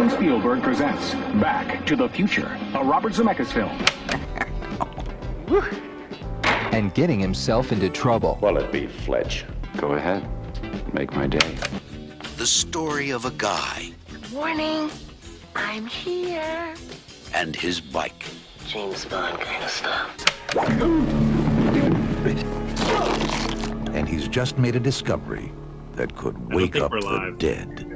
Steven Spielberg presents Back to the Future, a Robert Zemeckis film. And getting himself into trouble. Well, it be Fletch. Go ahead. Make my day. The story of a guy. Good morning. I'm here. And his bike. James Bond kind of stuff. And he's just made a discovery that could wake up the dead.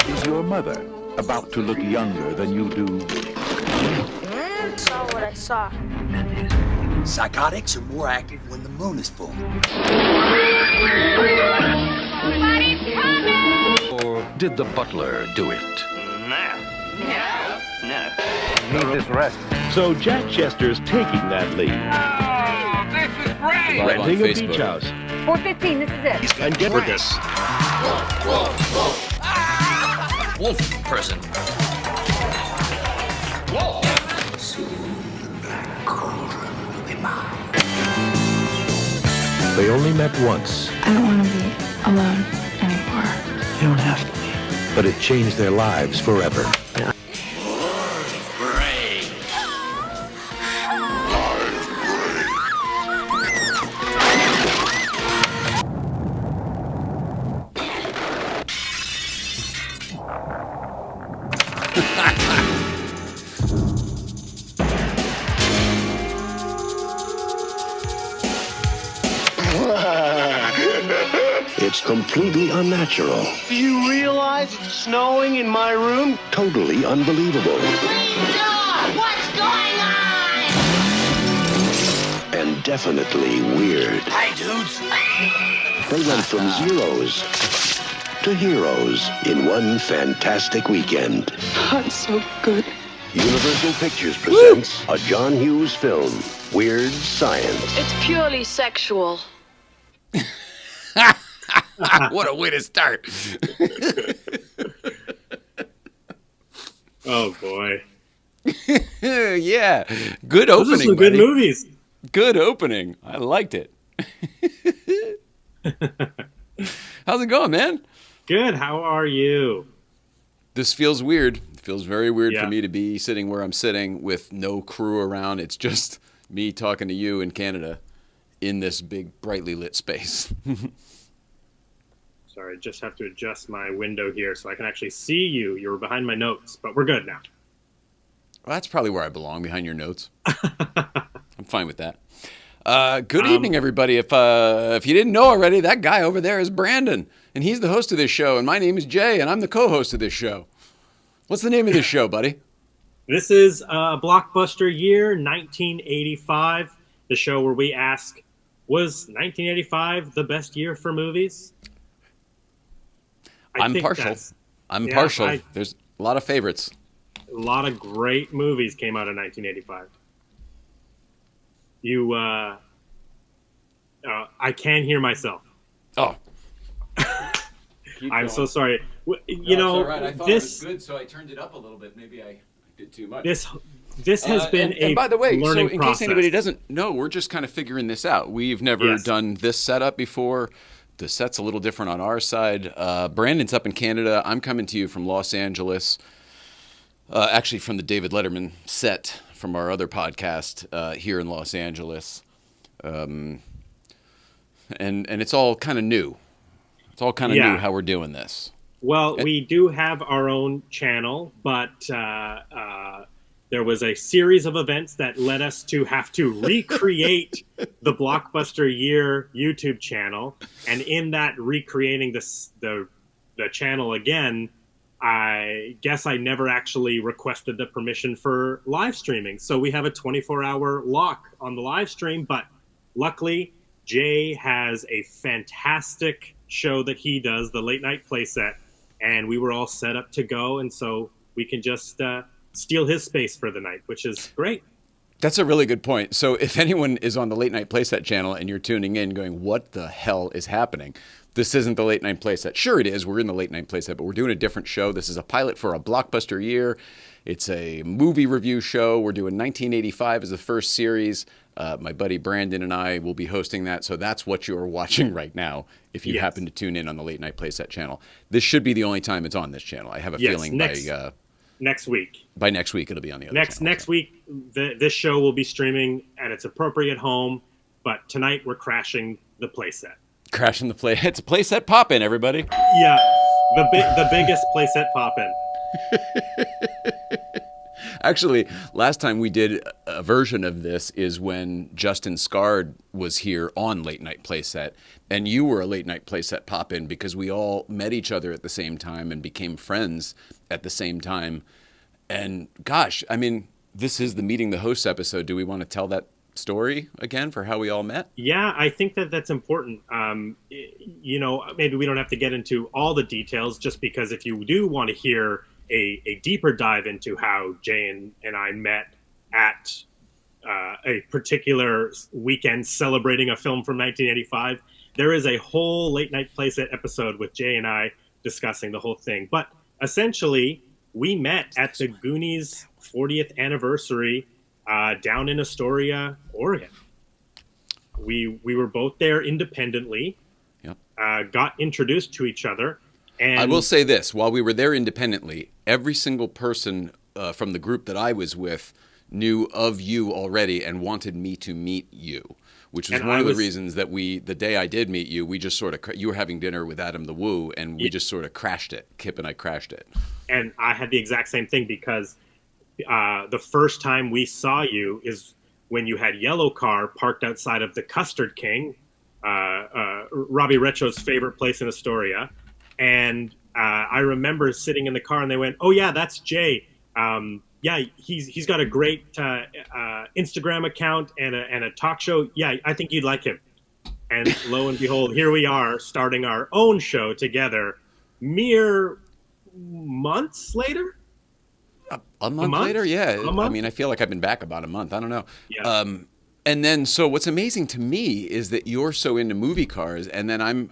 Is your mother about to look younger than you do? Saw what I saw. Psychotics are more active when the moon is full. Somebody's coming! Or did the butler do it? No. Need this rest. So Jack Chester's taking that lead. Oh, this is great! Renting a beach house. 4:15, this is it. And get this. Wolf person. Wolf. They only met once. I don't want to be alone anymore. You don't have to be. But it changed their lives forever. It's completely unnatural. Do you realize it's snowing in my room? Totally unbelievable. What's going on? And definitely weird. Hi, dudes. They went from zeros to heroes in one fantastic weekend. I'm so good. Universal Pictures presents a John Hughes film, Weird Science. It's purely sexual. What a way to start. Oh, boy. Yeah. Good opening, Those are some buddy. good movies. Good opening. I liked it. How's it going, man? Good. How are you? This feels weird. It feels very weird Yeah. for me to be sitting where I'm sitting with no crew around. It's just me talking to you in Canada in this big, brightly lit space. Sorry, I just have to adjust my window here so I can actually see you. You were behind my notes, but we're good now. Well, that's probably where I belong, behind your notes. I'm fine with that. Good evening, everybody. If you didn't know already, that guy over there is Brandon, and he's the host of this show, and my name is Jay, and I'm the co-host of this show. What's the name of this show, buddy? This is Blockbuster year 1985, the show where we ask, was 1985 the best year for movies? I'm partial. There's a lot of favorites. A lot of great movies came out in 1985. I can't hear myself. Oh. I'm so sorry. You know, right. I thought it was good, so I turned it up a little bit. Maybe I did too much. This has been and by the way, learning so in process. case anybody doesn't know, we're just kind of figuring this out. We've never done this setup before. The set's a little different on our side. Brandon's up in Canada. I'm coming to you from Los Angeles. Actually, from the David Letterman set from our other podcast here in Los Angeles. And it's all kind of new. It's all kind of new how we're doing this. Well, we do have our own channel, but there was a series of events that led us to have to recreate the Blockbuster Year YouTube channel. And in that recreating the channel again, I guess I never actually requested the permission for live streaming. So we have a 24-hour lock on the live stream, but luckily Jay has a fantastic show that he does, the late night playset, and we were all set up to go, and so we can just steal his space for the night, which is great. That's a really good point. So if anyone is on the Late Night Playset channel and you're tuning in going, what the hell is happening? This isn't the Late Night Playset. Sure it is. We're in the Late Night Playset, but we're doing a different show. This is a pilot for a Blockbuster year. It's a movie review show. We're doing 1985 as the first series. My buddy Brandon and I will be hosting that, so that's what you're watching right now if you happen to tune in on the Late Night Playset channel. This should be the only time it's on this channel. I have a feeling next week. By next week, it'll be on the other channel. Next week, this show will be streaming at its appropriate home, but tonight we're crashing the playset. Crashing the play. It's a playset pop-in, everybody. Yeah, the biggest playset pop-in. Actually, last time we did a version of this is when Justin Scard was here on Late Night Playset, and you were a Late Night Playset pop-in because we all met each other at the same time and became friends at the same time. And gosh, I mean, this is the Meeting the Hosts episode. Do we want to tell that story again for how we all met? Yeah, I think that's important. Maybe we don't have to get into all the details, just because if you do want to hear a deeper dive into how Jay and I met at a particular weekend celebrating a film from 1985, there is a whole Late Night Playset episode with Jay and I discussing the whole thing. But essentially, we met at the Goonies 40th anniversary down in Astoria, Oregon. We were both there independently, got introduced to each other. And I will say this, while we were there independently, every single person from the group that I was with knew of you already and wanted me to meet you, which was one of the reasons that the day I did meet you, we just sort of, you were having dinner with Adam the Woo, and we just sort of crashed it. Kip and I crashed it. And I had the exact same thing, because the first time we saw you is when you had Yellow Car parked outside of the Custard King, Robbie Recho's favorite place in Astoria. And I remember sitting in the car, and they went, "Oh yeah, that's Jay. He's got a great Instagram account and a talk show. Yeah, I think you'd like him." And lo and behold, here we are starting our own show together, mere months later. A month later, yeah. I mean, I feel like I've been back about a month. I don't know. Yeah. And then, so what's amazing to me is that you're so into movie cars, and then I'm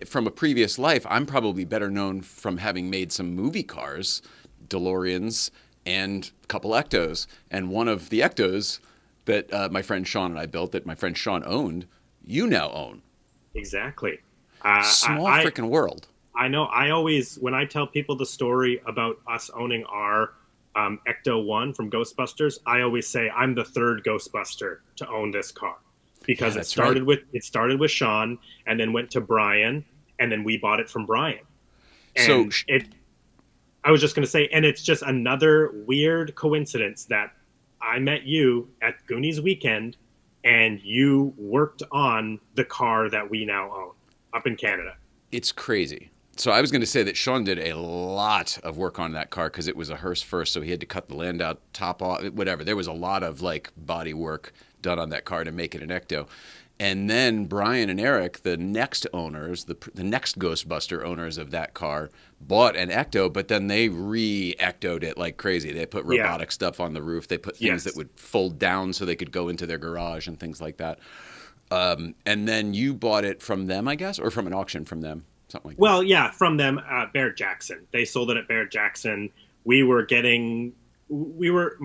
from a previous life, I'm probably better known from having made some movie cars, DeLoreans, and a couple Ectos. And one of the Ectos that my friend Sean and I built, that my friend Sean owned, you now own. Exactly. Small freaking world. I know. I always, when I tell people the story about us owning our Ecto 1 from Ghostbusters, I always say I'm the third Ghostbuster to own this car, because it started with Sean, and then went to Brian, and then we bought it from Brian. And I was just going to say, and it's just another weird coincidence that I met you at Goonies weekend, and you worked on the car that we now own up in Canada. It's crazy. So I was going to say that Sean did a lot of work on that car because it was a hearse first, so he had to cut the Landau top off, whatever. There was a lot of body work done on that car to make it an Ecto. And then Brian and Eric, the next owners, the next Ghostbuster owners of that car, bought an Ecto, but then they re-Ectoed it like crazy. They put robotic stuff on the roof. They put things that would fold down so they could go into their garage and things like that. And then you bought it from them, I guess, or from an auction from them. Something like that. Yeah, from them, Barrett Jackson. They sold it at Barrett Jackson. My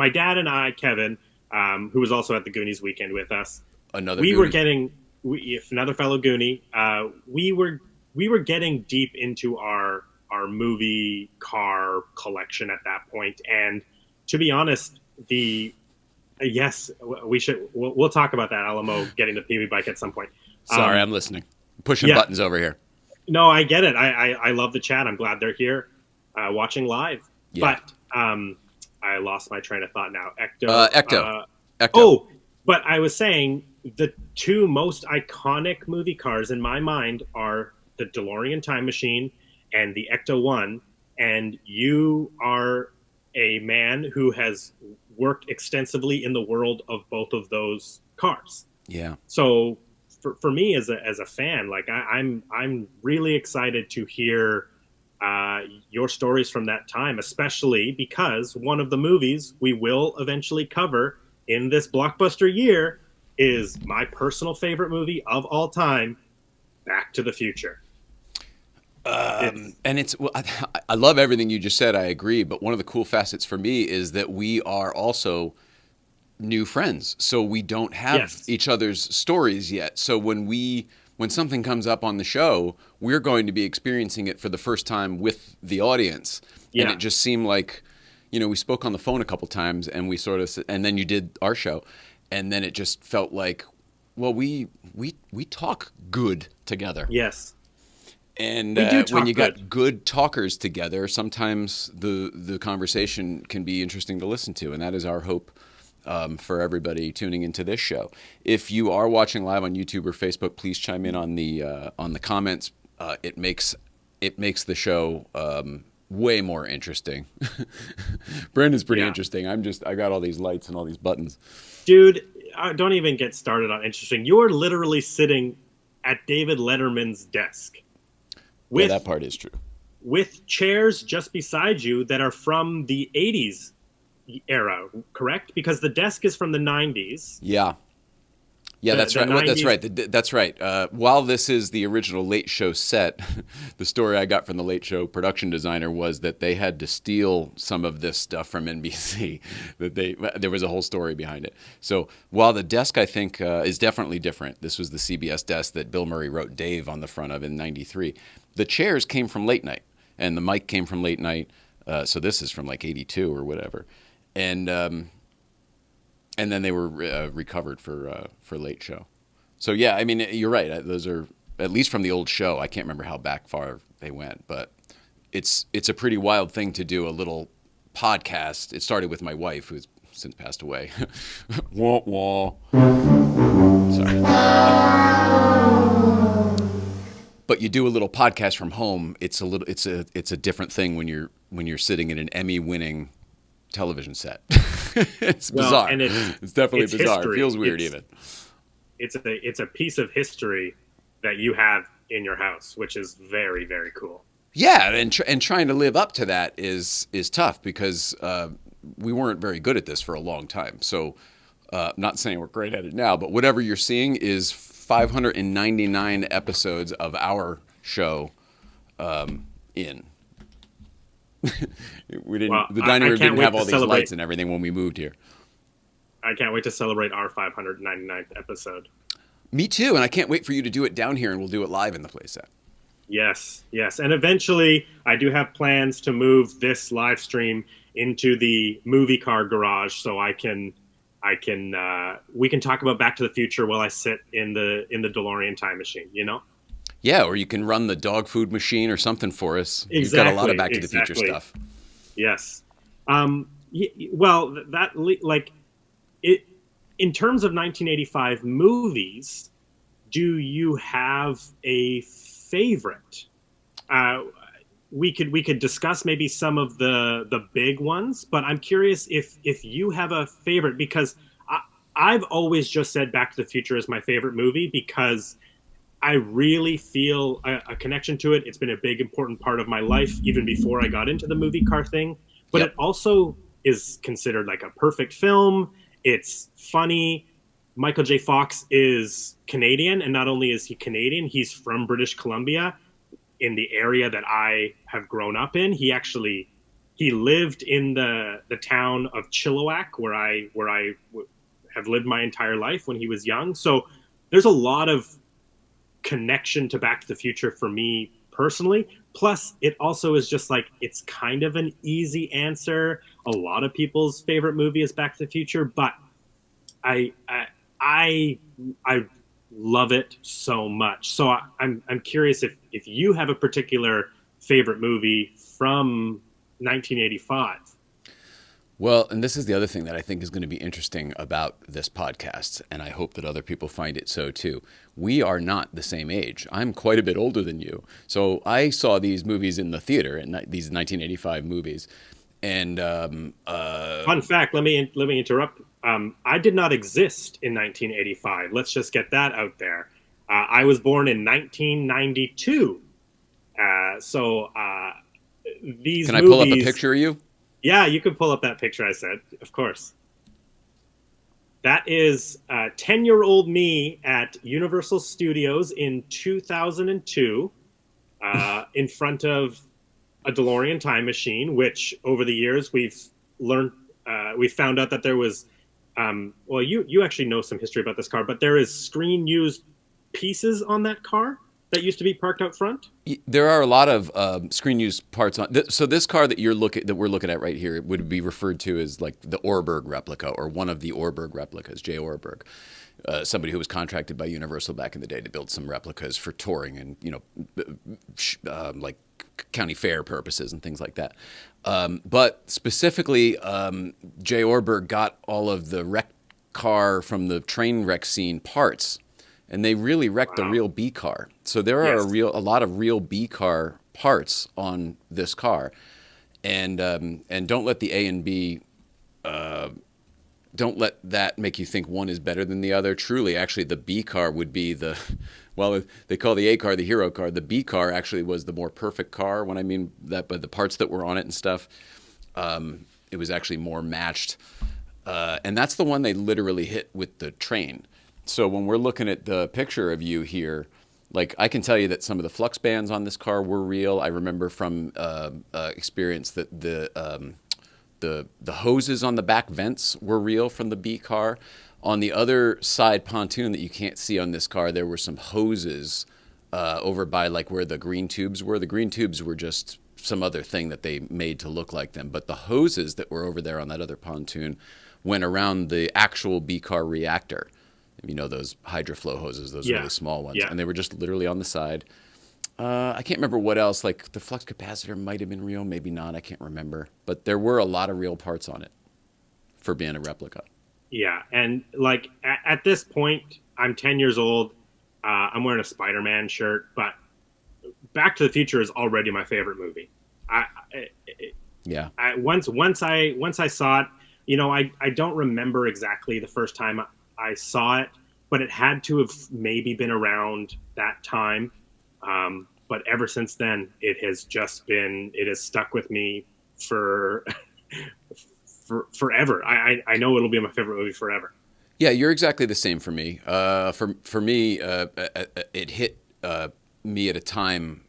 dad and I, Kevin, who was also at the Goonies weekend with us. Another fellow Goonie. We were getting deep into our movie car collection at that point, and to be honest, we'll talk about that Alamo getting the PB bike at some point. Sorry, I'm listening. Pushing buttons over here. No, I get it. I love the chat. I'm glad they're here watching live. Yeah. But I lost my train of thought now. Ecto. Oh, but I was saying the two most iconic movie cars in my mind are the DeLorean Time Machine and the Ecto 1. And you are a man who has worked extensively in the world of both of those cars. Yeah. So for me as a fan, I'm really excited to hear your stories from that time, especially because one of the movies we will eventually cover in this Blockbuster year is my personal favorite movie of all time, Back to the Future. I love everything you just said. I agree. But one of the cool facets for me is that we are also new friends, so we don't have each other's stories yet. So when something comes up on the show, we're going to be experiencing it for the first time with the audience. And it just seemed like, we spoke on the phone a couple times, and we and then you did our show, and then it just felt like, well, we talk good together. Yes. And when you got good talkers together, sometimes the conversation can be interesting to listen to, and that is our hope for everybody tuning into this show. If you are watching live on YouTube or Facebook, please chime in on the comments. It makes the show way more interesting. Brandon's pretty interesting. I got all these lights and all these buttons. Dude, don't even get started on interesting. You're literally sitting at David Letterman's desk. Yeah, that part is true. With chairs just beside you that are from the 80s era, correct? Because the desk is from the 90s. Yeah. Yeah, that's right. Well, that's right. That's right. While this is the original Late Show set, the story I got from the Late Show production designer was that they had to steal some of this stuff from NBC. There was a whole story behind it. So while the desk, I think, is definitely different, this was the CBS desk that Bill Murray wrote Dave on the front of in '93. The chairs came from Late Night, and the mic came from Late Night. So this is from like '82 or whatever, and then they were recovered for Late Show. So yeah, I mean, you're right. Those are at least from the old show. I can't remember how far they went, but it's a pretty wild thing to do a little podcast. It started with my wife, who's since passed away. Wah wah. Sorry. But you do a little podcast from home. It's a different thing when you're sitting in an Emmy-winning television set. It's bizarre. And it's definitely bizarre. History. It feels weird even. It's a piece of history that you have in your house, which is very, very cool. Yeah, and trying to live up to that is tough because we weren't very good at this for a long time. So not saying we're great at it now, but whatever you're seeing is 599 episodes of our show in. We didn't. Well, the dining room didn't have all these lights and everything when we moved here. I can't wait to celebrate our 599th episode. Me too, and I can't wait for you to do it down here, and we'll do it live in the playset. Yes, and eventually, I do have plans to move this live stream into the movie car garage, so we can talk about Back to the Future while I sit in the DeLorean time machine. Yeah, or you can run the dog food machine or something for us. Exactly, You've got a lot of Back to the Future stuff. Yes. Well, in terms of 1985 movies, do you have a favorite? We could discuss maybe some of the big ones, but I'm curious if you have a favorite, because I've always just said Back to the Future is my favorite movie because I really feel a connection to it. It's been a big, important part of my life, even before I got into the movie car thing. But It also is considered like a perfect film. It's funny. Michael J. Fox is Canadian, and not only is he Canadian, he's from British Columbia, in the area that I have grown up in. He lived in the town of Chilliwack, where I have lived my entire life when he was young. So there's a lot of connection to Back to the Future for me personally. Plus, it also is just like, it's kind of an easy answer. A lot of people's favorite movie is Back to the Future, but I love it so much. So I'm curious if you have a particular favorite movie from 1985. Well, and this is the other thing that I think is going to be interesting about this podcast, and I hope that other people find it so too. We are not the same age. I'm quite a bit older than you. So I saw these movies in the theater, these 1985 movies. And fun fact, let me interrupt. I did not exist in 1985. Let's just get that out there. I was born in 1992. These Can I pull up a picture of you? Yeah, you can pull up that picture I said, of course. That is 10-year-old me at Universal Studios in 2002 in front of a DeLorean time machine, which over the years we've found out that there was well, you actually know some history about this car, but there is screen used pieces on that car that used to be parked out front. There are a lot of screen used parts on. So this car that we're looking at right here would be referred to as like the Orberg replica, or one of the Orberg replicas, J. Orberg. Somebody who was contracted by Universal back in the day to build some replicas for touring and, like county fair purposes and things like that. But specifically, J. Orberg got all of the wreck car from the train wreck scene parts, and they really wrecked the real B car. So there are a lot of real B car parts on this car, and don't let the A and B. Don't let that make you think one is better than the other. Truly, actually, the B car would be well, they call the A car the hero car. The B car actually was the more perfect car. When I mean that, by the parts that were on it and stuff, it was actually more matched. And that's the one they literally hit with the train. So when we're looking at the picture of you here, like I can tell you that some of the flux bands on this car were real. I remember from experience that the hoses on the back vents were real from the B car. On the other side pontoon that you can't see on this car, there were some hoses over by like where the green tubes were. The green tubes were just some other thing that they made to look like them. But the hoses that were over there on that other pontoon went around the actual B car reactor. You know, those hydroflow hoses, those really small ones. And they were just literally on the side. I can't remember what else. Like the flux capacitor might have been real, maybe not. I can't remember. But there were a lot of real parts on it for being a replica. Yeah, and like at this point, I'm 10 years old. I'm wearing a Spider-Man shirt, but Back to the Future is already my favorite movie. Once I saw it, you know, I don't remember exactly the first time I saw it, but it had to have maybe been around that time. But ever since then, it has stuck with me for forever. I know it'll be my favorite movie forever. Yeah, you're exactly the same for me. For me, it hit me at a time.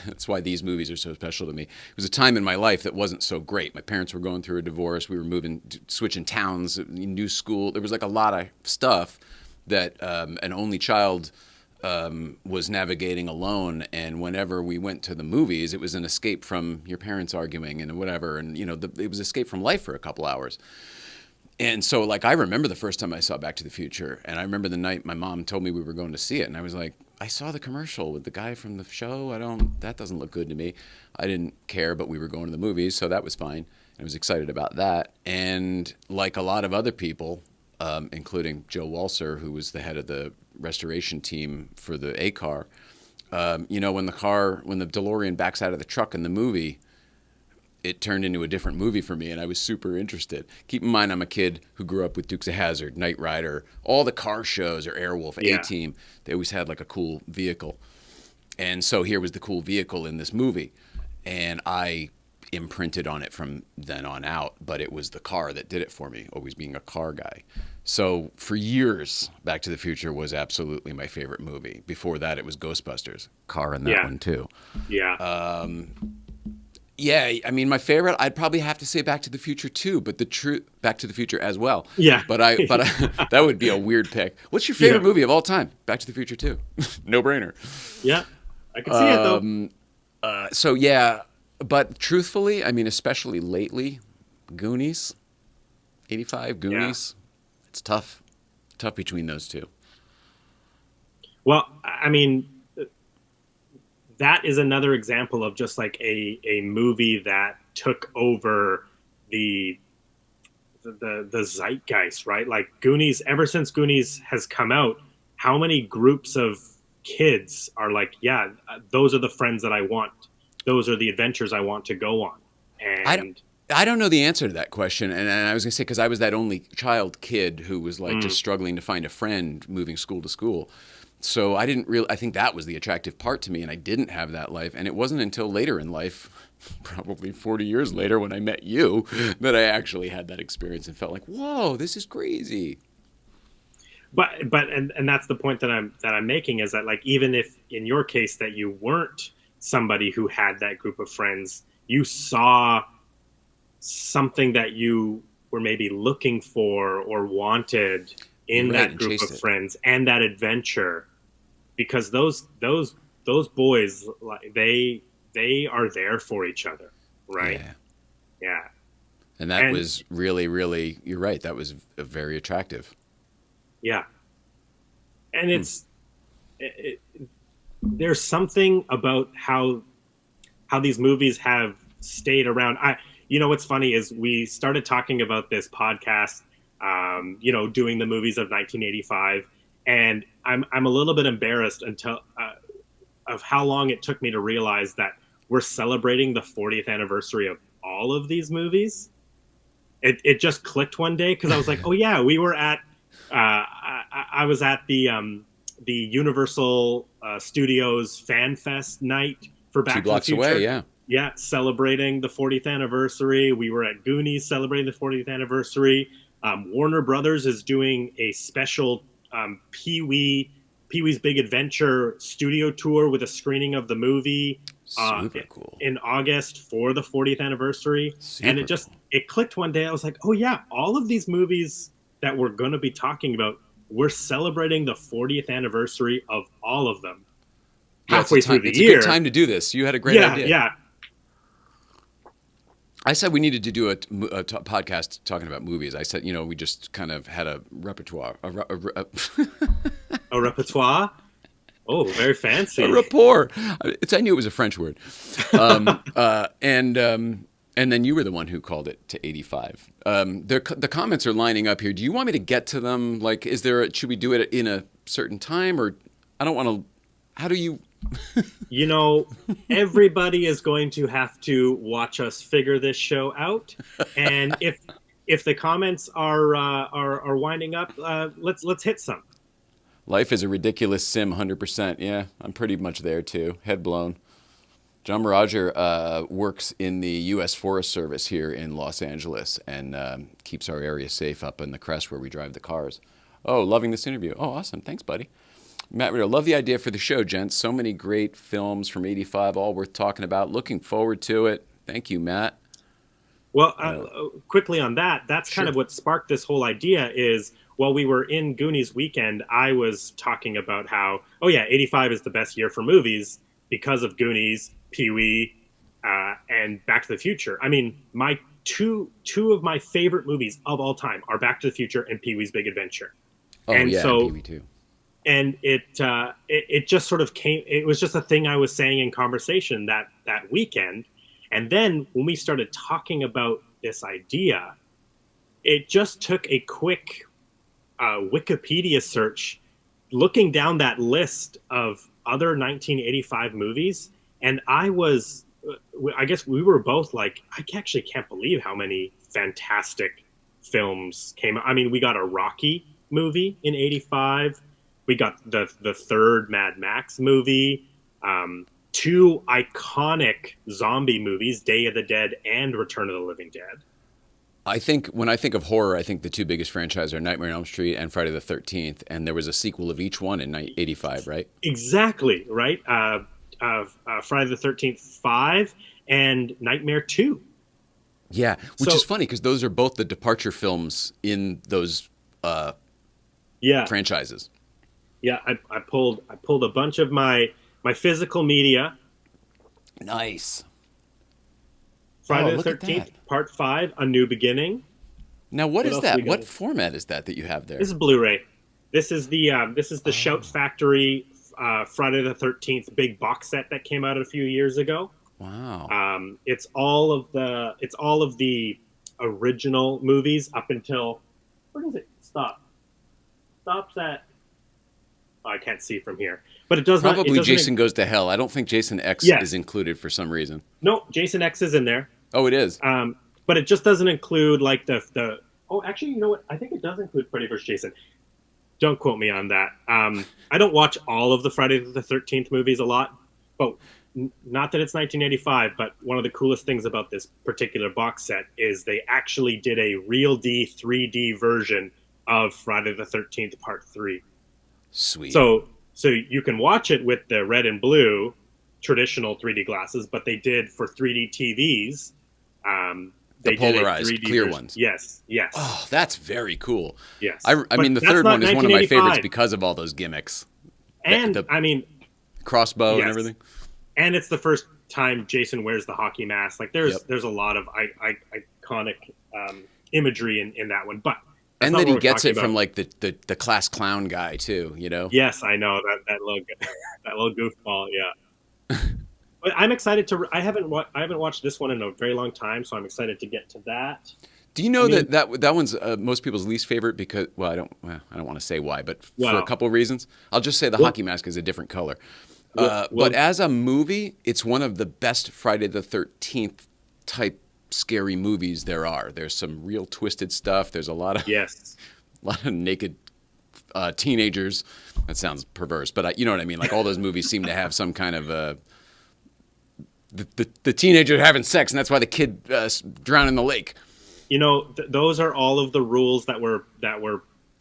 That's why these movies are so special to me. It was a time in my life that wasn't so great. My parents were going through a divorce. We were switching towns, new school. There was like a lot of stuff that an only child was navigating alone, and whenever we went to the movies, it was an escape from your parents arguing and whatever, and you know, it was escape from life for a couple hours. And so, like, I remember the first time I saw Back to the Future, and I remember the night my mom told me we were going to see it, and I was like, I saw the commercial with the guy from the show. That doesn't look good to me. I didn't care, but we were going to the movies, so that was fine. I was excited about that, and like a lot of other people, including Joe Walser, who was the head of the restoration team for the A car. You know, when the DeLorean backs out of the truck in the movie, it turned into a different movie for me, and I was super interested. Keep in mind, I'm a kid who grew up with Dukes of Hazzard, Knight Rider, all the car shows, or Airwolf, A-Team. They always had like a cool vehicle. And so here was the cool vehicle in this movie, and I imprinted on it from then on out, but it was the car that did it for me, always being a car guy. So for years, Back to the Future was absolutely my favorite movie. Before that, it was Ghostbusters. Car in that one too. Yeah. Yeah, I mean, my favorite, I'd probably have to say Back to the Future 2, but Back to the Future as well. Yeah. But that would be a weird pick. What's your favorite movie of all time? Back to the Future 2. No brainer. Yeah, I can see it though. So yeah, but truthfully, I mean, especially lately, Goonies, 85, Goonies, it's tough between those two. Well, I mean, that is another example of just like a movie that took over the zeitgeist, right? Like Goonies, ever since Goonies has come out, how many groups of kids are like, yeah, those are the friends that I want. Those are the adventures I want to go on. And I don't know the answer to that question. And I was going to say, because I was that only child kid who was like just struggling to find a friend moving school to school. So I think that was the attractive part to me, and I didn't have that life. And it wasn't until later in life, probably 40 years later when I met you, that I actually had that experience and felt like, whoa, this is crazy. But that's the point that I'm making, is that like, even if in your case that you weren't somebody who had that group of friends, you saw something that you were maybe looking for or wanted in that group of friends and that adventure, because those boys, like, they are there for each other, right? Yeah. And that was really, really, you're right, that was very attractive. Yeah. And there's something about how these movies have stayed around. You know, what's funny is we started talking about this podcast, you know, doing the movies of 1985, and I'm a little bit embarrassed of how long it took me to realize that we're celebrating the 40th anniversary of all of these movies. It just clicked one day, because I was like, oh yeah, we were at I was at the Universal Studios Fan Fest night for Back to the Future. 2 blocks away, yeah, celebrating the 40th anniversary. We were at Goonies celebrating the 40th anniversary. Warner Brothers is doing a special Pee-wee's Big Adventure studio tour with a screening of the movie Super cool. in August for the 40th anniversary. And it clicked one day. I was like, oh yeah, all of these movies that we're going to be talking about, we're celebrating the 40th anniversary of all of them. Halfway through the year. It's a good time to do this. You had a great idea. Yeah. I said we needed to do a podcast talking about movies. I said, you know, we just kind of had a repertoire. A repertoire? Oh, very fancy. A rapport. I knew it was a French word. And then you were the one who called it to 85. The comments are lining up here. Do you want me to get to them? Like, should we do it in a certain time, or I don't want to? How do you? You know, everybody is going to have to watch us figure this show out, and if the comments are winding up, let's hit some. Life is a ridiculous sim, 100%. Yeah, I'm pretty much there too. Head blown. John Roger works in the U.S. Forest Service here in Los Angeles and keeps our area safe up in the crest where we drive the cars. Oh, loving this interview. Oh, awesome. Thanks, buddy. Matt Ritter, love the idea for the show, gents. So many great films from 85, all worth talking about. Looking forward to it. Thank you, Matt. Well, quickly on that, that's kind of what sparked this whole idea is, while we were in Goonies weekend, I was talking about how, 85 is the best year for movies because of Goonies, Pee-wee, and Back to the Future. I mean, my two of my favorite movies of all time are Back to the Future and Pee-wee's Big Adventure. Oh, and yeah, so, Pee-wee too. And it just sort of came. It was just a thing I was saying in conversation that weekend, and then when we started talking about this idea, it just took a quick Wikipedia search, looking down that list of other 1985 movies, and I guess we were both like, I actually can't believe how many fantastic films came out. I mean, we got a Rocky movie in 85. We got the third Mad Max movie, 2 iconic zombie movies, Day of the Dead and Return of the Living Dead. I think when I think of horror, I think the 2 biggest franchises are Nightmare on Elm Street and Friday the 13th, and there was a sequel of each one in 85, right? Exactly, right? Friday the 13th 5 and Nightmare 2. Yeah, which is funny because those are both the departure films in those franchises. Yeah, I pulled a bunch of my physical media. Nice. Friday the 13th, Part 5, A New Beginning. Now, what is that? What format is that you have there? This is Blu-ray. This is the Shout Factory Friday the 13th big box set that came out a few years ago. Wow. It's all of the original movies up until, where does it stop? Stops at, I can't see from here. But it does Probably Jason Goes to Hell. I don't think Jason X is included for some reason. No, Jason X is in there. Oh, it is. But it just doesn't include like the. Oh, actually, you know what? I think it does include Freddy vs. Jason. Don't quote me on that. I don't watch all of the Friday the 13th movies a lot, but not that it's 1985. But one of the coolest things about this particular box set is they actually did a real 3D version of Friday the 13th Part 3. Sweet. So you can watch it with the red and blue traditional 3D glasses, but they did for 3D TVs. they polarized did a 3D clear version. ones. Yes. Oh, that's very cool. Yes. I But mean, the that's third not one is one of my favorites 1985. because of all those gimmicks. And the I mean, crossbow and yes. everything. And it's the first time Jason wears the hockey mask. Like there's a lot of iconic imagery in that one. But that's And not then what he we're gets talking it from about. like the class clown guy too, you know? Yes, I know that little that little goofball. Yeah. But I'm excited to. I haven't watched this one in a very long time, so I'm excited to get to that. Do you know that one's most people's least favorite because I don't want to say why, but for a couple of reasons. I'll just say the hockey mask is a different color. But as a movie, it's one of the best Friday the 13th type scary movies there are. There's some real twisted stuff. There's a lot of naked teenagers. That sounds perverse, but you know what I mean. Like all those movies seem to have some kind of the teenager having sex, and that's why the kid drowned in the lake. You know, those are all of the rules that were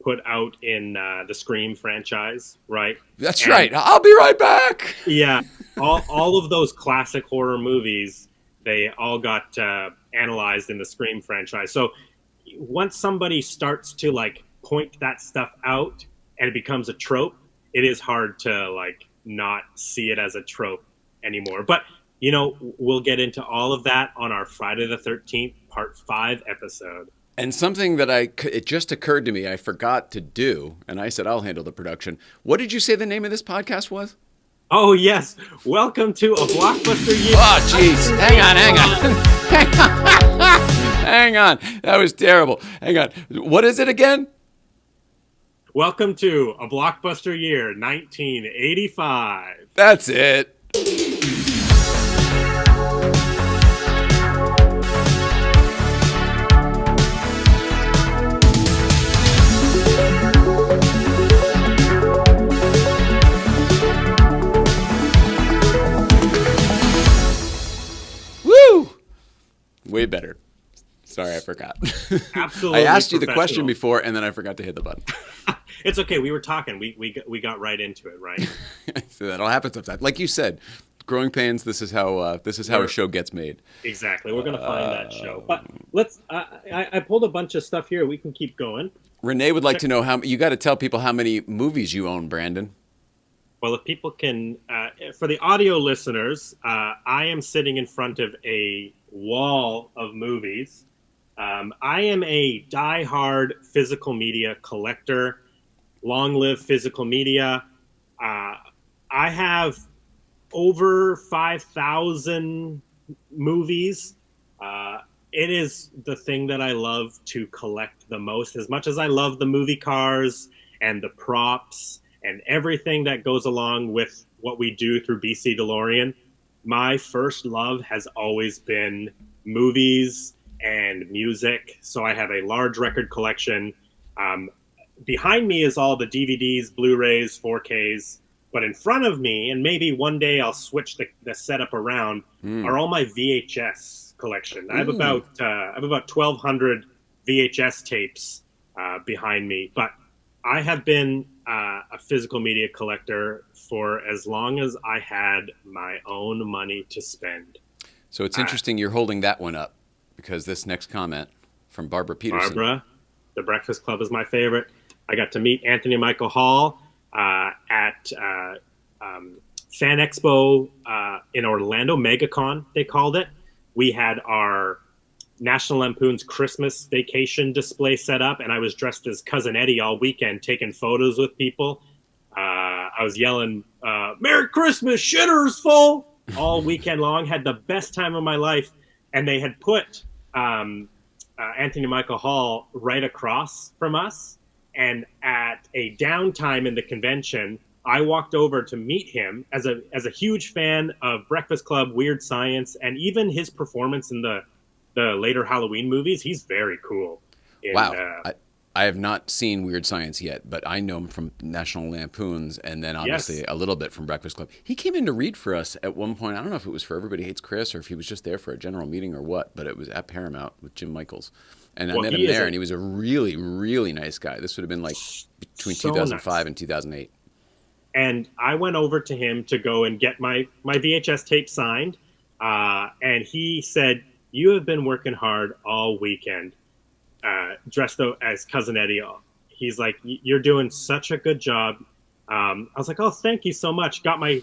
put out in the Scream franchise, right? That's right. I'll be right back. Yeah, all of those classic horror movies, they all got analyzed in the Scream franchise. So once somebody starts to like point that stuff out and it becomes a trope, it is hard to like not see it as a trope anymore. But you know, we'll get into all of that on our Friday the 13th Part 5 episode. And something that it just occurred to me I forgot to do, and I said I'll handle the production. What did you say the name of this podcast was? Oh, yes. Welcome to a Blockbuster year. Oh, jeez. Hang on. Hang on. That was terrible. Hang on. What is it again? Welcome to a Blockbuster year, 1985. That's it. Woo! Way better. Sorry, I forgot. Absolutely. I asked you the question before, and then I forgot to hit the button. It's okay. We were talking. We got right into it, right? So that'll happen sometimes. Like you said, growing pains. This is how a show gets made. Exactly. We're gonna find that show. But let's. I pulled a bunch of stuff here. We can keep going. Renee would like to know how you got to tell people how many movies you own, Brandon. Well, if people can, for the audio listeners, I am sitting in front of a wall of movies. I am a diehard physical media collector. Long live physical media. I have over 5,000 movies. It is the thing that I love to collect the most. As much as I love the movie cars and the props and everything that goes along with what we do through BC DeLorean, my first love has always been movies and music. So I have a large record collection. Behind me is all the DVDs, Blu-rays, 4Ks. But in front of me, and maybe one day I'll switch the setup around, are all my VHS collection. I have about 1,200 VHS tapes behind me. But I have been a physical media collector for as long as I had my own money to spend. So it's interesting you're holding that one up, because this next comment from Barbara Peterson. Barbara, The Breakfast Club is my favorite. I got to meet Anthony Michael Hall at Fan Expo in Orlando, MegaCon, they called it. We had our National Lampoon's Christmas Vacation display set up, and I was dressed as Cousin Eddie all weekend, taking photos with people. I was yelling, "Merry Christmas, shitter's full!" all weekend long. Had the best time of my life. And they had put Anthony Michael Hall right across from us. And at a downtime in the convention, I walked over to meet him as a huge fan of Breakfast Club, Weird Science, and even his performance in the later Halloween movies. He's very cool. Wow. I have not seen Weird Science yet, but I know him from National Lampoons, and then obviously a little bit from Breakfast Club. He came in to read for us at one point. I don't know if it was for Everybody Hates Chris or if he was just there for a general meeting or what, but it was at Paramount with Jim Michaels. And I met him there, and he was a really, really nice guy. This would have been like between 2005 and 2008. And I went over to him to go and get my VHS tape signed, and he said, you have been working hard all weekend, dressed as Cousin Eddie. He's like, you're doing such a good job. I was like, oh, thank you so much. Got my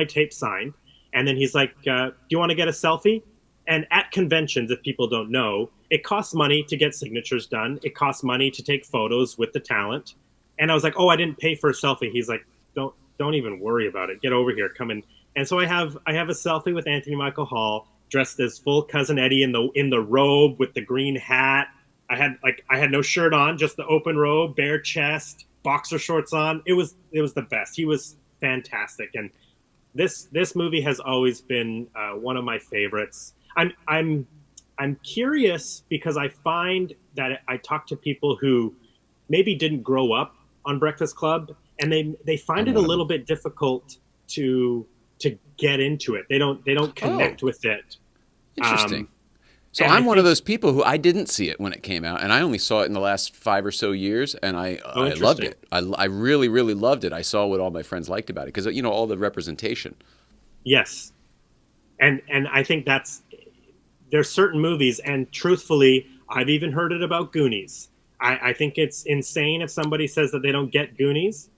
tape signed. And then he's like, do you want to get a selfie? And at conventions, if people don't know, it costs money to get signatures done. It costs money to take photos with the talent. And I was like, oh, I didn't pay for a selfie. He's like, don't even worry about it. Get over here. Come in. And so I have a selfie with Anthony Michael Hall, dressed as full Cousin Eddie in the robe with the green hat. I had no shirt on, just the open robe, bare chest, boxer shorts on. It was the best. He was fantastic. And this movie has always been one of my favorites. I'm curious because I find that I talk to people who maybe didn't grow up on Breakfast Club, and they find it a little bit difficult to get into it. They don't connect with it. Interesting. So I'm one of those people who I didn't see it when it came out, and I only saw it in the last 5 or so years, and I loved it. I really, really loved it. I saw what all my friends liked about it because, all the representation. Yes. And I think there's certain movies, and truthfully, I've even heard it about Goonies. I think it's insane if somebody says that they don't get Goonies.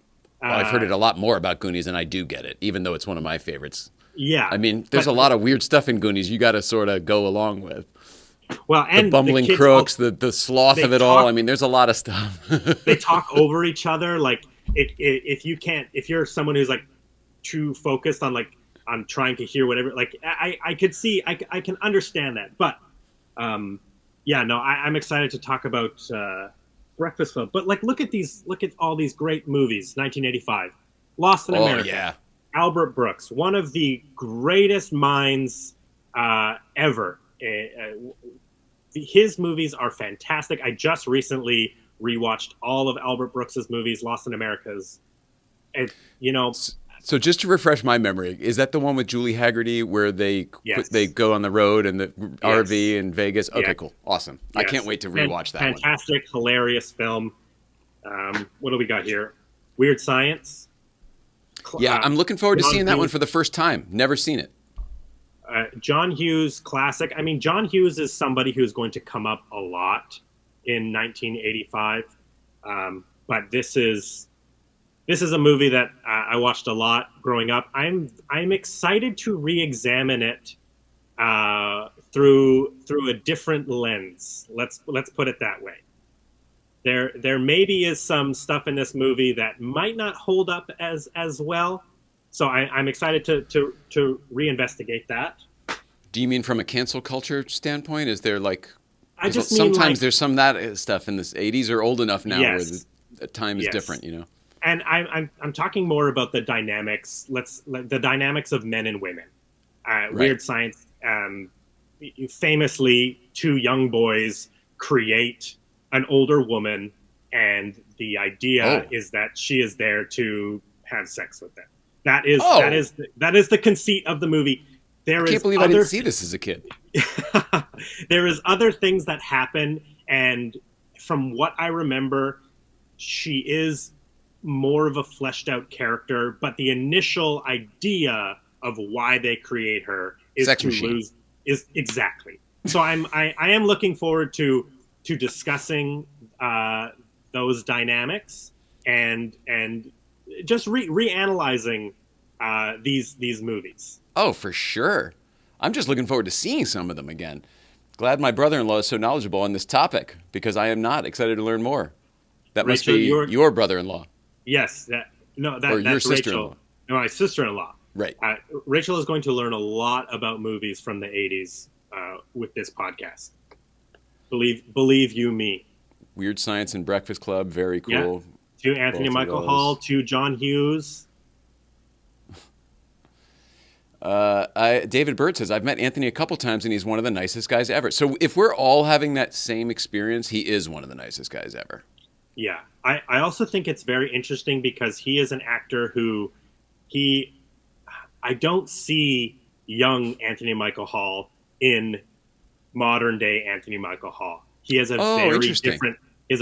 Well, I've heard it a lot more about Goonies, and I do get it, even though it's one of my favorites. Yeah. I mean, there's a lot of weird stuff in Goonies you got to sort of go along with. Well, and the bumbling crooks, the sloth of it all. I mean, there's a lot of stuff. They talk over each other. Like, if you're someone who's like too focused on trying to hear whatever, like I could see, I can understand that. But, I'm excited to talk about Breakfast Club. But look at all these great movies. 1985, Lost in America. Yeah. Albert Brooks, one of the greatest minds ever. His movies are fantastic. I just recently rewatched all of Albert Brooks's movies, Lost in America's. So just to refresh my memory, is that the one with Julie Haggerty where they go on the road and the RV in Vegas? Okay, cool, awesome. Yes. I can't wait to rewatch that. Fantastic, hilarious film. What do we got here? Weird Science. Yeah, I'm looking forward to seeing that one for the first time. Never seen it. John Hughes classic. I mean, John Hughes is somebody who's going to come up a lot in 1985. But this is a movie that I watched a lot growing up. I'm excited to re-examine it through a different lens. Let's put it that way. There maybe is some stuff in this movie that might not hold up as well. So I'm excited to reinvestigate that. Do you mean from a cancel culture standpoint? Is there sometimes there's some of that stuff in the 80s are old enough now where the time is different, And I'm talking more about the dynamics. The dynamics of men and women. Right. Weird Science. Famously, two young boys create an older woman, and the idea is that she is there to have sex with them. That is the conceit of the movie. I can't believe I didn't see this as a kid. There is other things that happen, and from what I remember, she is more of a fleshed out character, but the initial idea of why they create her is sex machine. Is exactly. So I am looking forward to discussing those dynamics and just reanalyzing these movies. Oh, for sure. I'm just looking forward to seeing some of them again. Glad my brother-in-law is so knowledgeable on this topic because I am not excited to learn more. That Rachel, must be your brother-in-law. Yes, that's your sister-in-law. Rachel. No, my sister-in-law. Right. Rachel is going to learn a lot about movies from the 80s with this podcast. Believe you me. Weird Science and Breakfast Club, very cool. Yeah. To Anthony Michael Hall, to John Hughes. David Bird says, I've met Anthony a couple times and he's one of the nicest guys ever. So if we're all having that same experience, he is one of the nicest guys ever. Yeah. I also think it's very interesting because he is an actor who I don't see young Anthony Michael Hall in modern day Anthony Michael Hall. He has a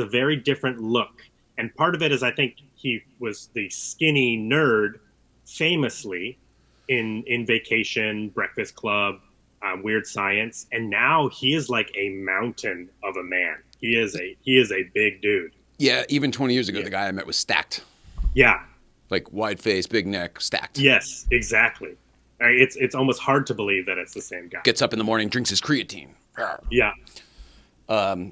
very different look. And part of it is I think he was the skinny nerd famously in Vacation, Breakfast Club, Weird Science, and now he is like a mountain of a man. He is a big dude. Yeah, even 20 years ago, the guy I met was stacked. Yeah. Like wide face, big neck, stacked. Yes, exactly. It's almost hard to believe that it's the same guy. Gets up in the morning, drinks his creatine. Yeah.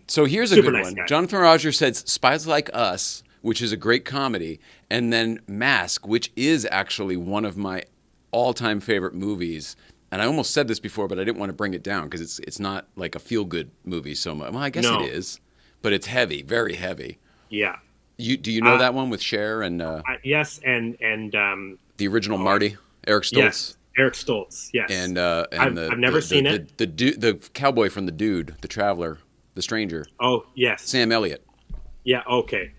So here's a Super good nice one. guy. Jonathan Rogers said Spies Like Us, which is a great comedy, and then Mask, which is actually one of my all-time favorite movies. And I almost said this before, but I didn't want to bring it down because it's not like a feel-good movie so much. Well, I guess it is, but it's heavy, very heavy. Yeah. Do you know that one with Cher and yes, and the original Marty, Eric Stoltz? Yes, Eric Stoltz. Yes, and I've never seen it. The cowboy from The Dude, the Traveler, the Stranger. Oh yes, Sam Elliott. Yeah. Okay.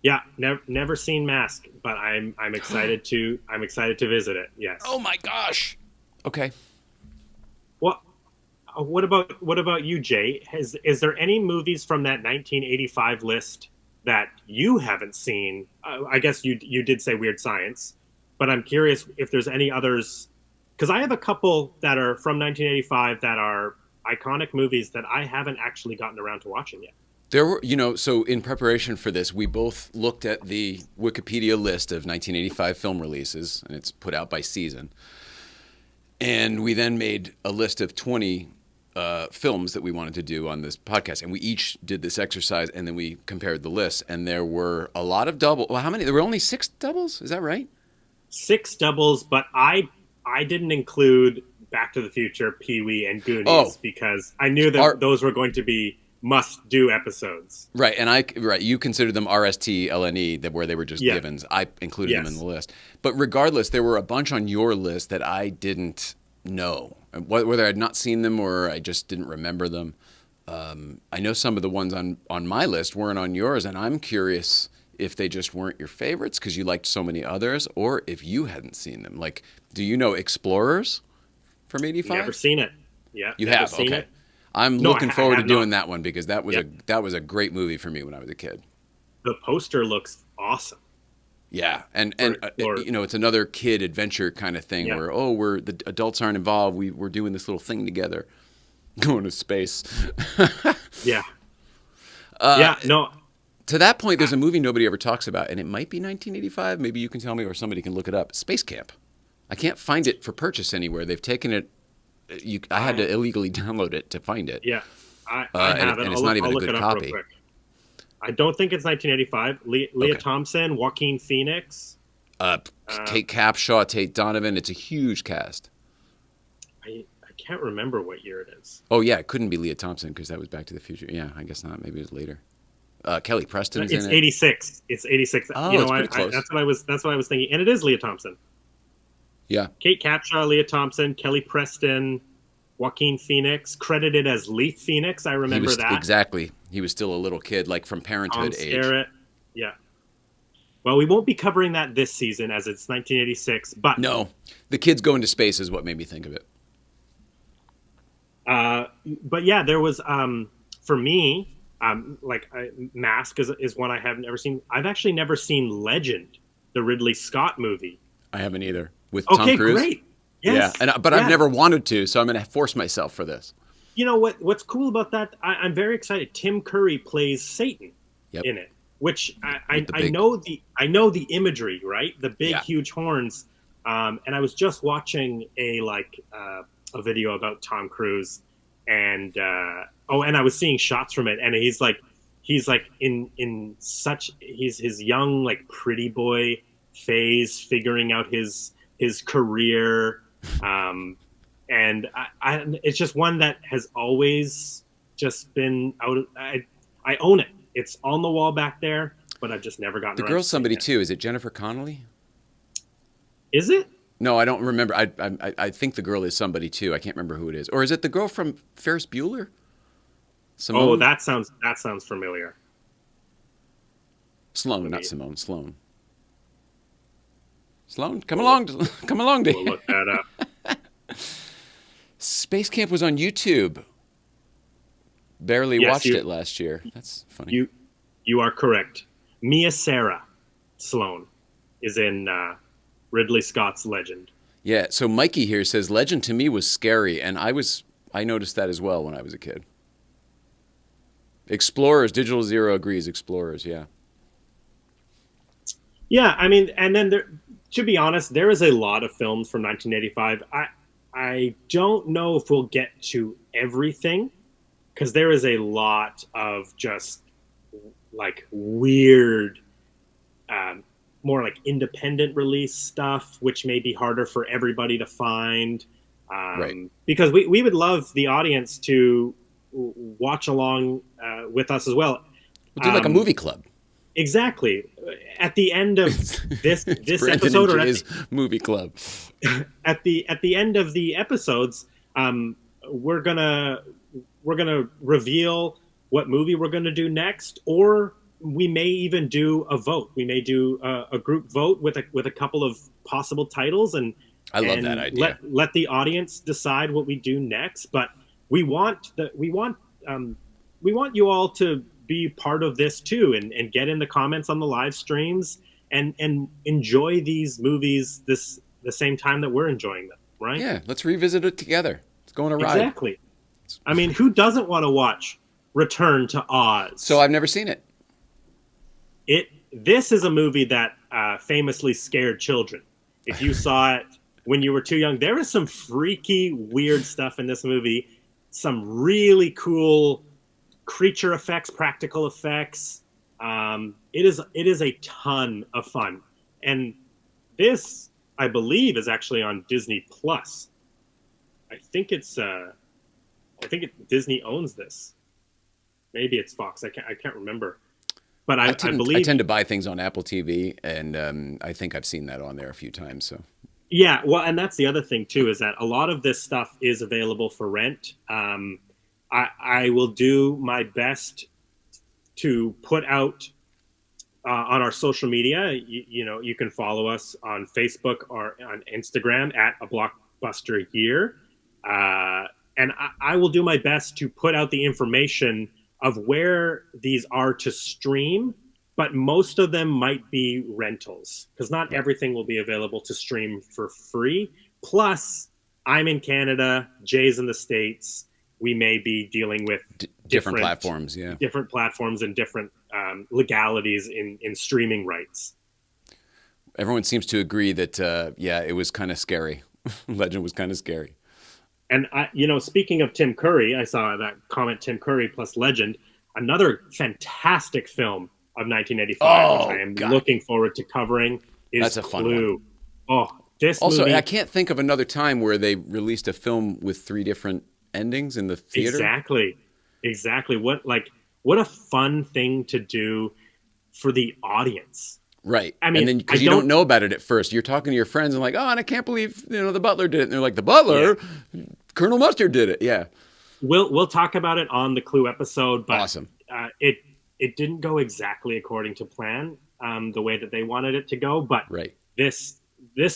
Yeah. Never seen Mask, but I'm excited to visit it. Yes. Oh my gosh. Okay. What about you, Jay? Is there any movies from that 1985 list that you haven't seen? I guess you did say Weird Science, but I'm curious if there's any others, because I have a couple that are from 1985 that are iconic movies that I haven't actually gotten around to watching yet. There were, so in preparation for this, we both looked at the Wikipedia list of 1985 film releases, and it's put out by season. And we then made a list of 20 films that we wanted to do on this podcast. And we each did this exercise, and then we compared the list. And there were a lot of double. Well, how many? There were only 6 doubles? Is that right? 6 doubles, but I didn't include Back to the Future, Pee-wee, and Goonies because I knew that those were going to be must-do episodes. Right, and you considered them RST, LNE, where they were just givens. I included them in the list. But regardless, there were a bunch on your list that I didn't know, whether I'd not seen them or I just didn't remember them. I know some of the ones on my list weren't on yours, and I'm curious if they just weren't your favorites because you liked so many others, or if you hadn't seen them. Like, do you know Explorers from 85? Never seen it. Yeah, you have. Okay. It. I'm looking forward to doing that one because that was a great movie for me when I was a kid. The poster looks awesome. Yeah, and it's another kid adventure kind of thing where the adults aren't involved. We're doing this little thing together, going to space. Yeah. No. To that point, there's a movie nobody ever talks about, and it might be 1985. Maybe you can tell me, or somebody can look it up. Space Camp. I can't find it for purchase anywhere. They've taken it. I had to illegally download it to find it. Yeah, I have it. And it's not even a good copy. I don't think it's 1985. Leah Thompson, Joaquin Phoenix, Kate Capshaw, Tate Donovan. It's a huge cast. I can't remember what year it is. Oh yeah, it couldn't be Leah Thompson because that was Back to the Future. Yeah, I guess not. Maybe it was later. Kelly Preston's in it. It's 86. It's 86. Oh, it's pretty close. That's what I was thinking, and it is Leah Thompson. Yeah. Kate Capshaw, Leah Thompson, Kelly Preston, Joaquin Phoenix, credited as Leith Phoenix. I remember that. Exactly. He was still a little kid, like from Parenthood age. Skerritt. Yeah. Well, we won't be covering that this season as it's 1986, but... No. The kids going to space is what made me think of it. But yeah, there was, for me, Mask is one I have never seen. I've actually never seen Legend, the Ridley Scott movie. I haven't either. With Tom Cruise? Okay, great. Yes. Yeah, but I've never wanted to, so I'm going to force myself for this. You know what's cool about that? I'm very excited. Tim Curry plays Satan in it, which I know the imagery, right? The big, huge horns. And I was just watching a video about Tom Cruise, and and I was seeing shots from it, and he's in such his young pretty boy phase, figuring out his career, and it's just one that has always just been out. I own it. It's on the wall back there, but I've just never gotten. The girl's somebody too. Is it Jennifer Connelly? Is it? No, I don't remember. I think the girl is somebody too. I can't remember who it is. Or is it the girl from Ferris Bueller? Simone? Oh, that sounds familiar. Sloane, not Simone. Sloane. Sloane, come along, Dave. We'll look that up. Space Camp was on YouTube. Barely watched it last year. That's funny. You are correct. Mia Sarah Sloane is in Ridley Scott's Legend. Yeah, so Mikey here says Legend to me was scary, and I noticed that as well when I was a kid. Explorers, Digital Zero agrees. Explorers, yeah. Yeah, I mean, and then to be honest, there is a lot of films from 1985. I don't know if we'll get to everything, because there is a lot of just like weird, more like independent release stuff, which may be harder for everybody to find. Right. Because we would love the audience to watch along with us as well. We'll do like a movie club. Exactly. At the end of this episode, or movie club. At the end of the episodes, we're gonna reveal what movie we're gonna do next, or we may even do a vote. We may do a group vote with a couple of possible titles, and I love that idea. Let the audience decide what we do next. But we want you all to be part of this too, and get in the comments on the live streams and enjoy these movies the same time that we're enjoying them, right? Yeah, let's revisit it together. Let's go on a ride. Exactly. I mean, who doesn't want to watch Return to Oz? So I've never seen it. This is a movie that famously scared children. If you saw it when you were too young, there is some freaky, weird stuff in this movie. Some really cool creature effects, practical effects. It is a ton of fun, and this, I believe, is actually on Disney Plus. I think Disney owns this. Maybe it's Fox. I can't remember. But I believe I tend to buy things on Apple TV, and I think I've seen that on there a few times. So yeah, well, and that's the other thing too, is that a lot of this stuff is available for rent. I will do my best to put out on our social media. You can follow us on Facebook or on Instagram at A Blockbuster Year, and I will do my best to put out the information of where these are to stream, but most of them might be rentals, because not everything will be available to stream for free. Plus, I'm in Canada, Jay's in the States. We may be dealing with different platforms, different platforms and different legalities in streaming rights. Everyone seems to agree that, it was kind of scary. Legend was kind of scary. And speaking of Tim Curry, I saw that comment, Tim Curry plus Legend, another fantastic film of 1985, which I am looking forward to covering, is That's a fun Clue. One. Oh, this also, movie... I can't think of another time where they released a film with 3 different endings in the theater. Exactly. What a fun thing to do for the audience. Right. I mean, and then because you don't know about it at first, you're talking to your friends and like, oh, and I can't believe the butler did it. And they're like, the butler, Colonel Mustard did it. Yeah. We'll talk about it on the Clue episode. But awesome. It didn't go exactly according to plan, the way that they wanted it to go. But this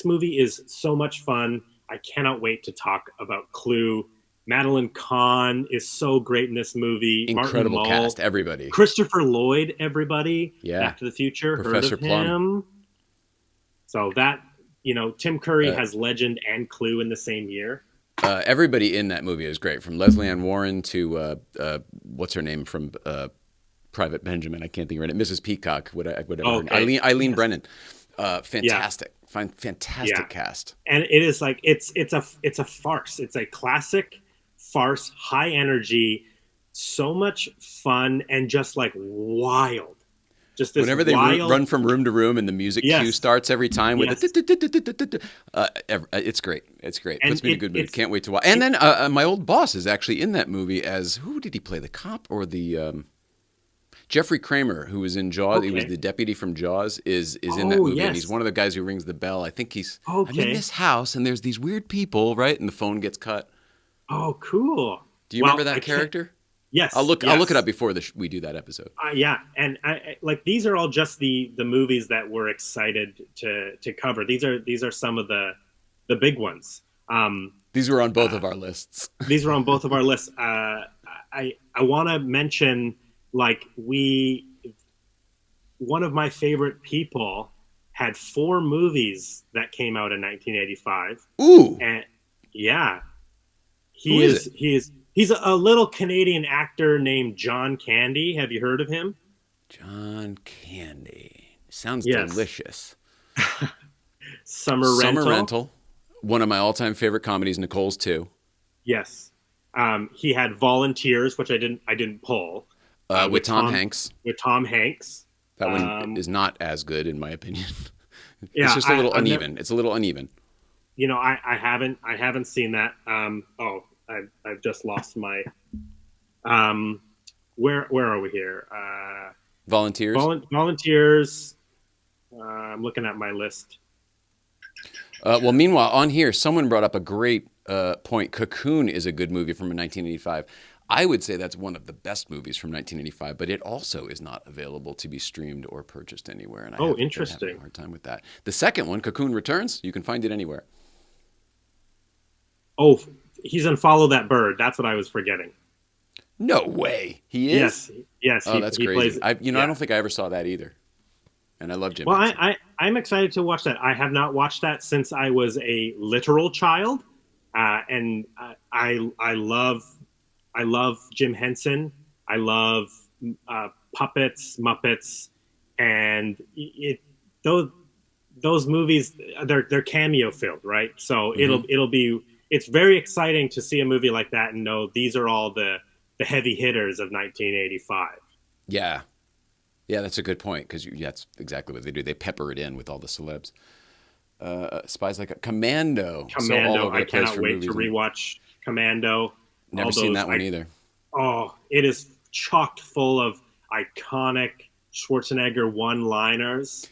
movie is so much fun. I cannot wait to talk about Clue. Madeline Kahn is so great in this movie. Incredible Martin Mull, cast, everybody. Christopher Lloyd, everybody. Yeah. Back to the Future. Professor Heard of him. Plum. So that, Tim Curry has Legend and Clue in the same year. Everybody in that movie is great, from Leslie Ann Warren to what's her name from Private Benjamin. I can't think of her name. Mrs. Peacock, whatever. Okay. Eileen Brennan. Fantastic. Fantastic cast. And it is like it's a farce. It's a classic farce, high energy, so much fun, and just like wild. Just this whenever they run from room to room and the music cue starts every time with it's great. It's great. Puts me in a good mood. Can't wait to watch. And then my old boss is actually in that movie as, who did he play? The cop or the Jeffrey Kramer, who was in Jaws. He was the deputy from Jaws, is in that movie, and he's one of the guys who rings the bell. I think he's I'm in this house and there's these weird people, right? And the phone gets cut. Oh, cool. Do you remember that character? Yes. I'll look it up before we do that episode. Yeah, and I these are all just the movies that we're excited to cover. These are some of the big ones. These were on both of our lists. These were on both of our lists. I want to mention, one of my favorite people had 4 movies that came out in 1985. Ooh. And yeah. He's a little Canadian actor named John Candy. Have you heard of him? John Candy. Sounds delicious. Summer Rental. One of my all-time favorite comedies. Nicole's too. Yes. He had Volunteers, which I didn't pull. With Tom Hanks. With Tom Hanks. That one is not as good, in my opinion. Yeah, it's just a little uneven. It's a little uneven. You know, I haven't seen that. I've just lost my. Where are we here? Volunteers. Volunteers. I'm looking at my list. Well, meanwhile, on here, someone brought up a great point. Cocoon is a good movie from 1985. I would say that's one of the best movies from 1985, but it also is not available to be streamed or purchased anywhere. And interesting. Been having a hard time with that. The second one, Cocoon Returns, you can find it anywhere. Oh, he's in Follow That Bird. That's what I was forgetting. No way. He is? Yes. Oh, that's crazy. I don't think I ever saw that either. And I love Jim Henson. Well, I'm excited to watch that. I have not watched that since I was a literal child. And I love Jim Henson. I love puppets, Muppets, and those movies. They're cameo filled, right? So it's very exciting to see a movie like that and know these are all the heavy hitters of 1985. Yeah, that's a good point because that's exactly what they do. They pepper it in with all the celebs. Spies Like Commando. I cannot wait to rewatch Commando. Never seen that one either. Oh, it is chocked full of iconic Schwarzenegger one-liners.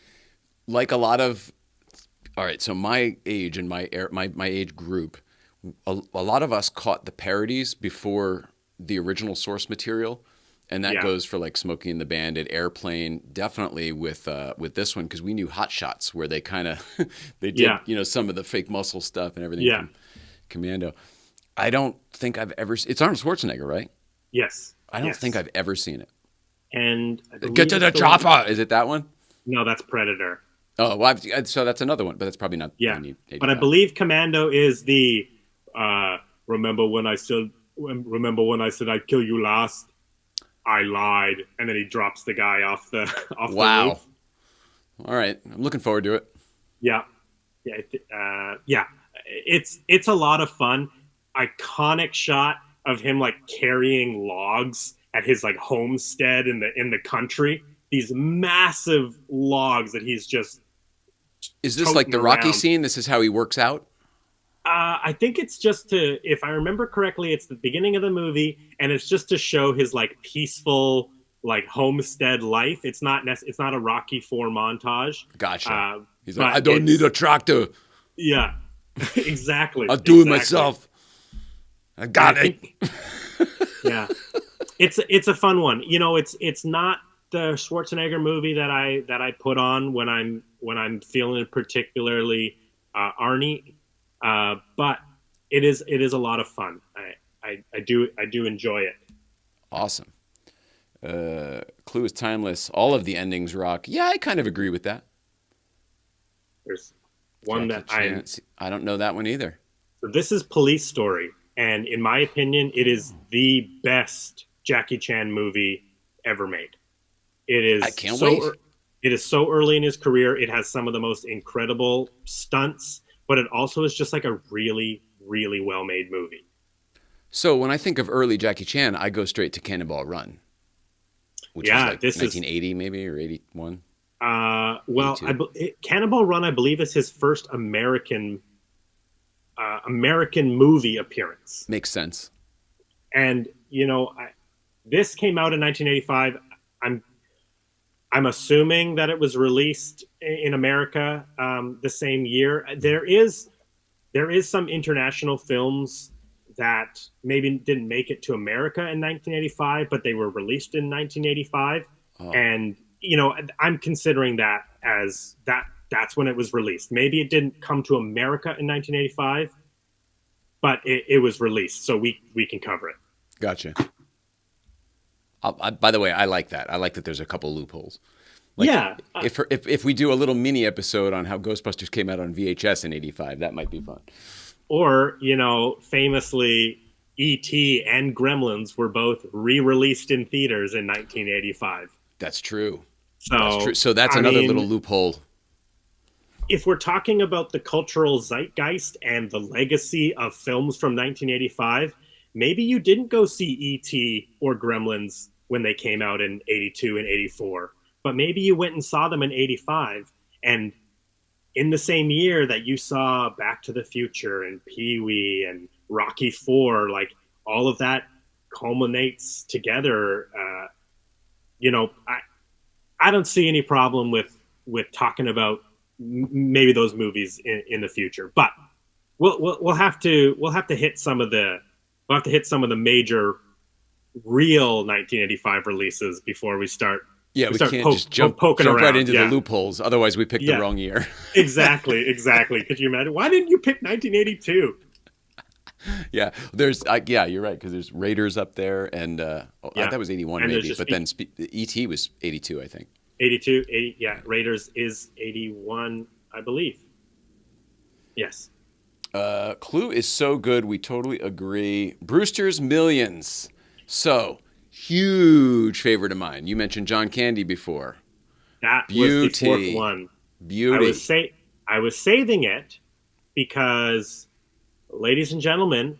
Like a lot of, all right. So my age and my age group, a lot of us caught the parodies before the original source material, and that goes for like Smokey and the Bandit, Airplane, definitely with this one because we knew Hot Shots where they kind of they did some of the fake muscle stuff and everything from Commando. I don't think I've ever. It's Arnold Schwarzenegger, right? Yes. I don't think I've ever seen it. And Get to the chopper. Is it that one? No, that's Predator. Oh, well, so that's another one, but that's probably not. Yeah, but I believe Commando is the. Remember when I said I'd kill you last? I lied, and then he drops the guy off the roof. All right, I'm looking forward to it. Yeah. It's a lot of fun. Iconic shot of him like carrying logs at his like homestead in the country. These massive logs that he's just. Is this like the Rocky scene? This is how he works out? I think it's just to, if I remember correctly, it's the beginning of the movie, and it's just to show his like peaceful like homestead life. It's not a Rocky IV montage. Gotcha. He's like, I don't need a tractor. Yeah, exactly. I'll do it myself. I got it. Yeah, it's a fun one. You know, it's not the Schwarzenegger movie that I put on when I'm feeling particularly Arnie. But it is a lot of fun. I do enjoy it. Awesome. Clue is timeless. All of the endings rock. Yeah, I kind of agree with that. There's one Jackie that I don't know that one either. So this is Police Story, and in my opinion, it is the best Jackie Chan movie ever made. It is. I can't wait. It is so early in his career. It has some of the most incredible stunts. But it also is just like a really, really well-made movie. So when I think of early Jackie Chan, I go straight to Cannonball Run, which was like 1980 maybe or 81. Well, Cannonball Run, I believe, is his first American movie appearance. Makes sense. And you know, this came out in 1985. I'm assuming that it was released in America the same year. There is some international films that maybe didn't make it to America in 1985, but they were released in 1985. Oh. And, you know, I'm considering that as that's when it was released. Maybe it didn't come to America in 1985, but it was released, so we can cover it. Gotcha. By the way, I like that. I like that there's a couple loopholes. Like, yeah. If we do a little mini episode on how Ghostbusters came out on VHS in '85, that might be fun. Or, famously, E.T. and Gremlins were both re-released in theaters in 1985. That's true. So that's another little loophole. If we're talking about the cultural zeitgeist and the legacy of films from 1985, maybe you didn't go see E.T. or Gremlins when they came out in 82 and 84, but maybe you went and saw them in 85, and in the same year that you saw Back to the Future and Pee-wee and Rocky IV, like all of that culminates together. I don't see any problem with talking about maybe those movies in the future, but we'll have to hit some of the major real 1985 releases before we start. Yeah, we can't just jump right into the loopholes. Otherwise, we picked the wrong year. Exactly. Could you imagine? Why didn't you pick 1982? Yeah, you're right, because there's Raiders up there, and that was 81 and maybe, but then E.T. was 82, I think. 82, Raiders is 81, I believe. Yes. Clue is so good, we totally agree. Brewster's Millions. So, huge favorite of mine. You mentioned John Candy before. That was the fourth one. Beauty. I was saving it because, ladies and gentlemen,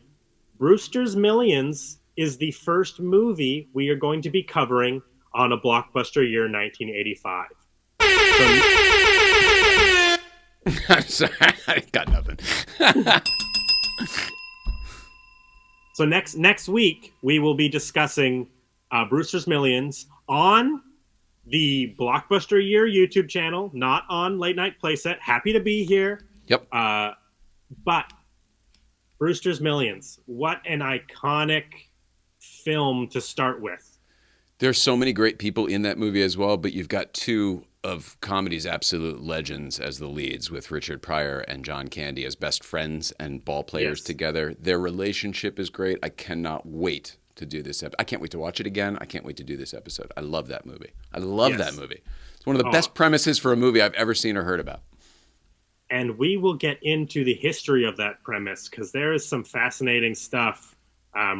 Brewster's Millions is the first movie we are going to be covering on a blockbuster year 1985. I'm sorry, I got nothing. So next week we will be discussing Brewster's Millions on the Blockbuster Year YouTube channel, not on Late Night Playset. Happy to be here. Yep. But Brewster's Millions, what an iconic film to start with. There's so many great people in that movie as well, but you've got two of comedy's absolute legends as the leads, with Richard Pryor and John Candy as best friends and ball players together. Their relationship is great. I cannot wait to do this. I can't wait to watch it again. I can't wait to do this episode. I love that movie. I love that movie. It's one of the best premises for a movie I've ever seen or heard about. And we will get into the history of that premise, because there is some fascinating stuff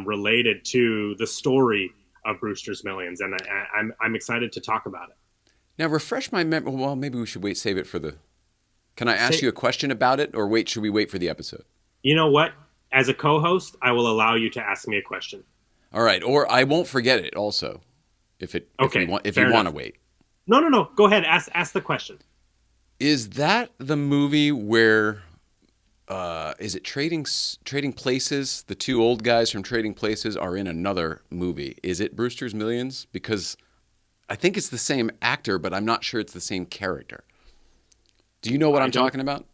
related to the story of Brewster's Millions, and I'm excited to talk about it. Now, refresh my memory. Well, maybe we should save it for the... Can I ask you a question about it, or should we wait for the episode? You know what? As a co-host, I will allow you to ask me a question. All right, or I won't forget it also, if you want to wait. No. Go ahead. Ask the question. Is that the movie where... is it Trading Places? The two old guys from Trading Places are in another movie. Is it Brewster's Millions? Because I think it's the same actor, but I'm not sure it's the same character. Do you know what I'm talking about?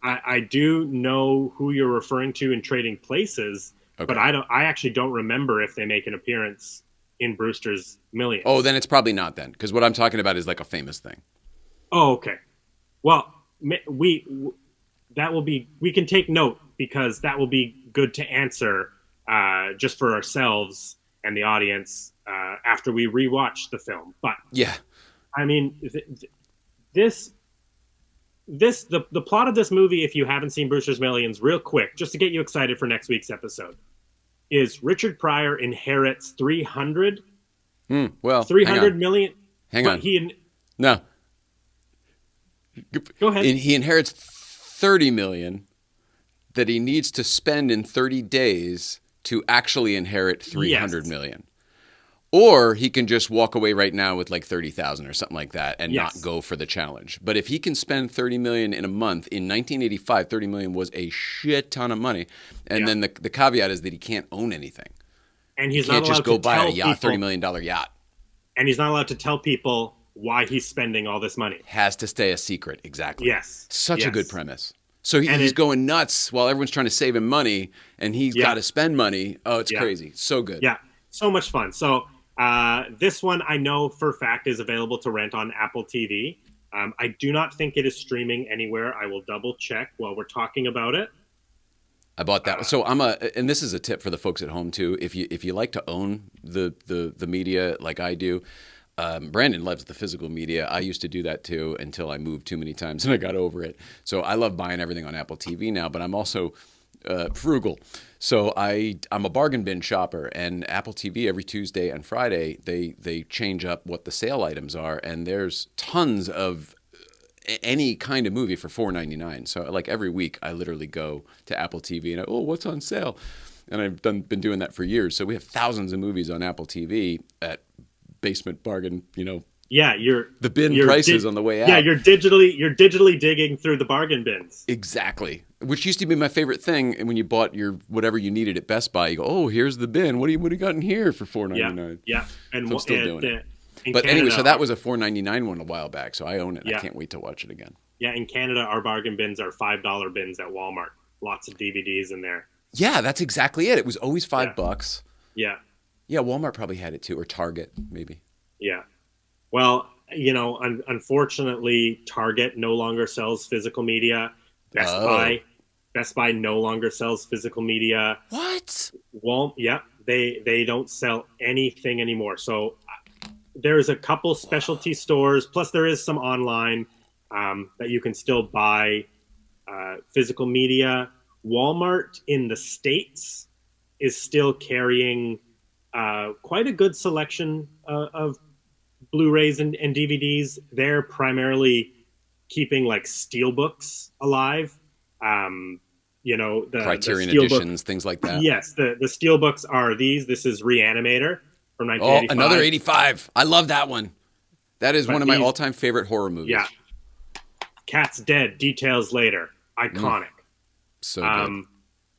I do know who you're referring to in Trading Places, but I actually don't remember if they make an appearance in Brewster's Millions. Oh, then it's probably not then, because what I'm talking about is like a famous thing. Oh, okay. Well, we can take note, because that will be good to answer just for ourselves and the audience after we rewatch the film. But yeah, I mean, the plot of this movie, if you haven't seen Brewster's Millions, real quick, just to get you excited for next week's episode, is Richard Pryor inherits 300 million. Hang on. No. Go ahead. He inherits 30 million that he needs to spend in 30 days to actually inherit 300 million. Or he can just walk away right now with like 30,000 or something like that and not go for the challenge. But if he can spend 30 million in a month, in 1985, 30 million was a shit ton of money. And then the caveat is that he can't own anything. And he's not allowed just go to buy a yacht, $30 million yacht. And he's not allowed to tell people why he's spending all this money. Has to stay a secret, exactly. Yes. Such a good premise. So he's going nuts while everyone's trying to save him money, and he's got to spend money. Oh, it's crazy. So good. Yeah, so much fun. So this one I know for a fact is available to rent on Apple TV. I do not think it is streaming anywhere. I will double check while we're talking about it. I bought that. So and this is a tip for the folks at home too. If you like to own the media like I do, Brandon loves the physical media. I used to do that too until I moved too many times and I got over it. So I love buying everything on Apple TV now, but I'm also frugal. So I'm a bargain bin shopper, and Apple TV every Tuesday and Friday, they change up what the sale items are, and there's tons of any kind of movie for $4.99. So like every week I literally go to Apple TV and what's on sale? And I've been doing that for years. So we have thousands of movies on Apple TV at basement bargain, Yeah, the bin prices on the way out. Yeah, you're digitally digging through the bargain bins. Exactly. Which used to be my favorite thing. And when you bought your whatever you needed at Best Buy, you go, "Oh, here's the bin. What do you got in here for $4.99?" Yeah. And so I'm still doing it. But Canada, anyway, so that was a $4.99 one a while back. So I own it. Yeah. I can't wait to watch it again. Yeah, in Canada, our bargain bins are $5 bins at Walmart. Lots of DVDs in there. Yeah, that's exactly it. It was always $5. Yeah. Yeah, Walmart probably had it too, or Target maybe. Yeah. Well, unfortunately, Target no longer sells physical media. Best Buy no longer sells physical media. What? They don't sell anything anymore. So there's a couple specialty stores, plus there is some online that you can still buy physical media. Walmart in the States is still carrying quite a good selection of Blu-rays and DVDs. They're primarily keeping like steelbooks alive. The Criterion the editions, things like that. Yes, the steelbooks are these. This is Reanimator from 1985. Oh, another 85. I love that one. That is one of my all-time favorite horror movies. Yeah. Cat's Dead, Details Later. Iconic. So good.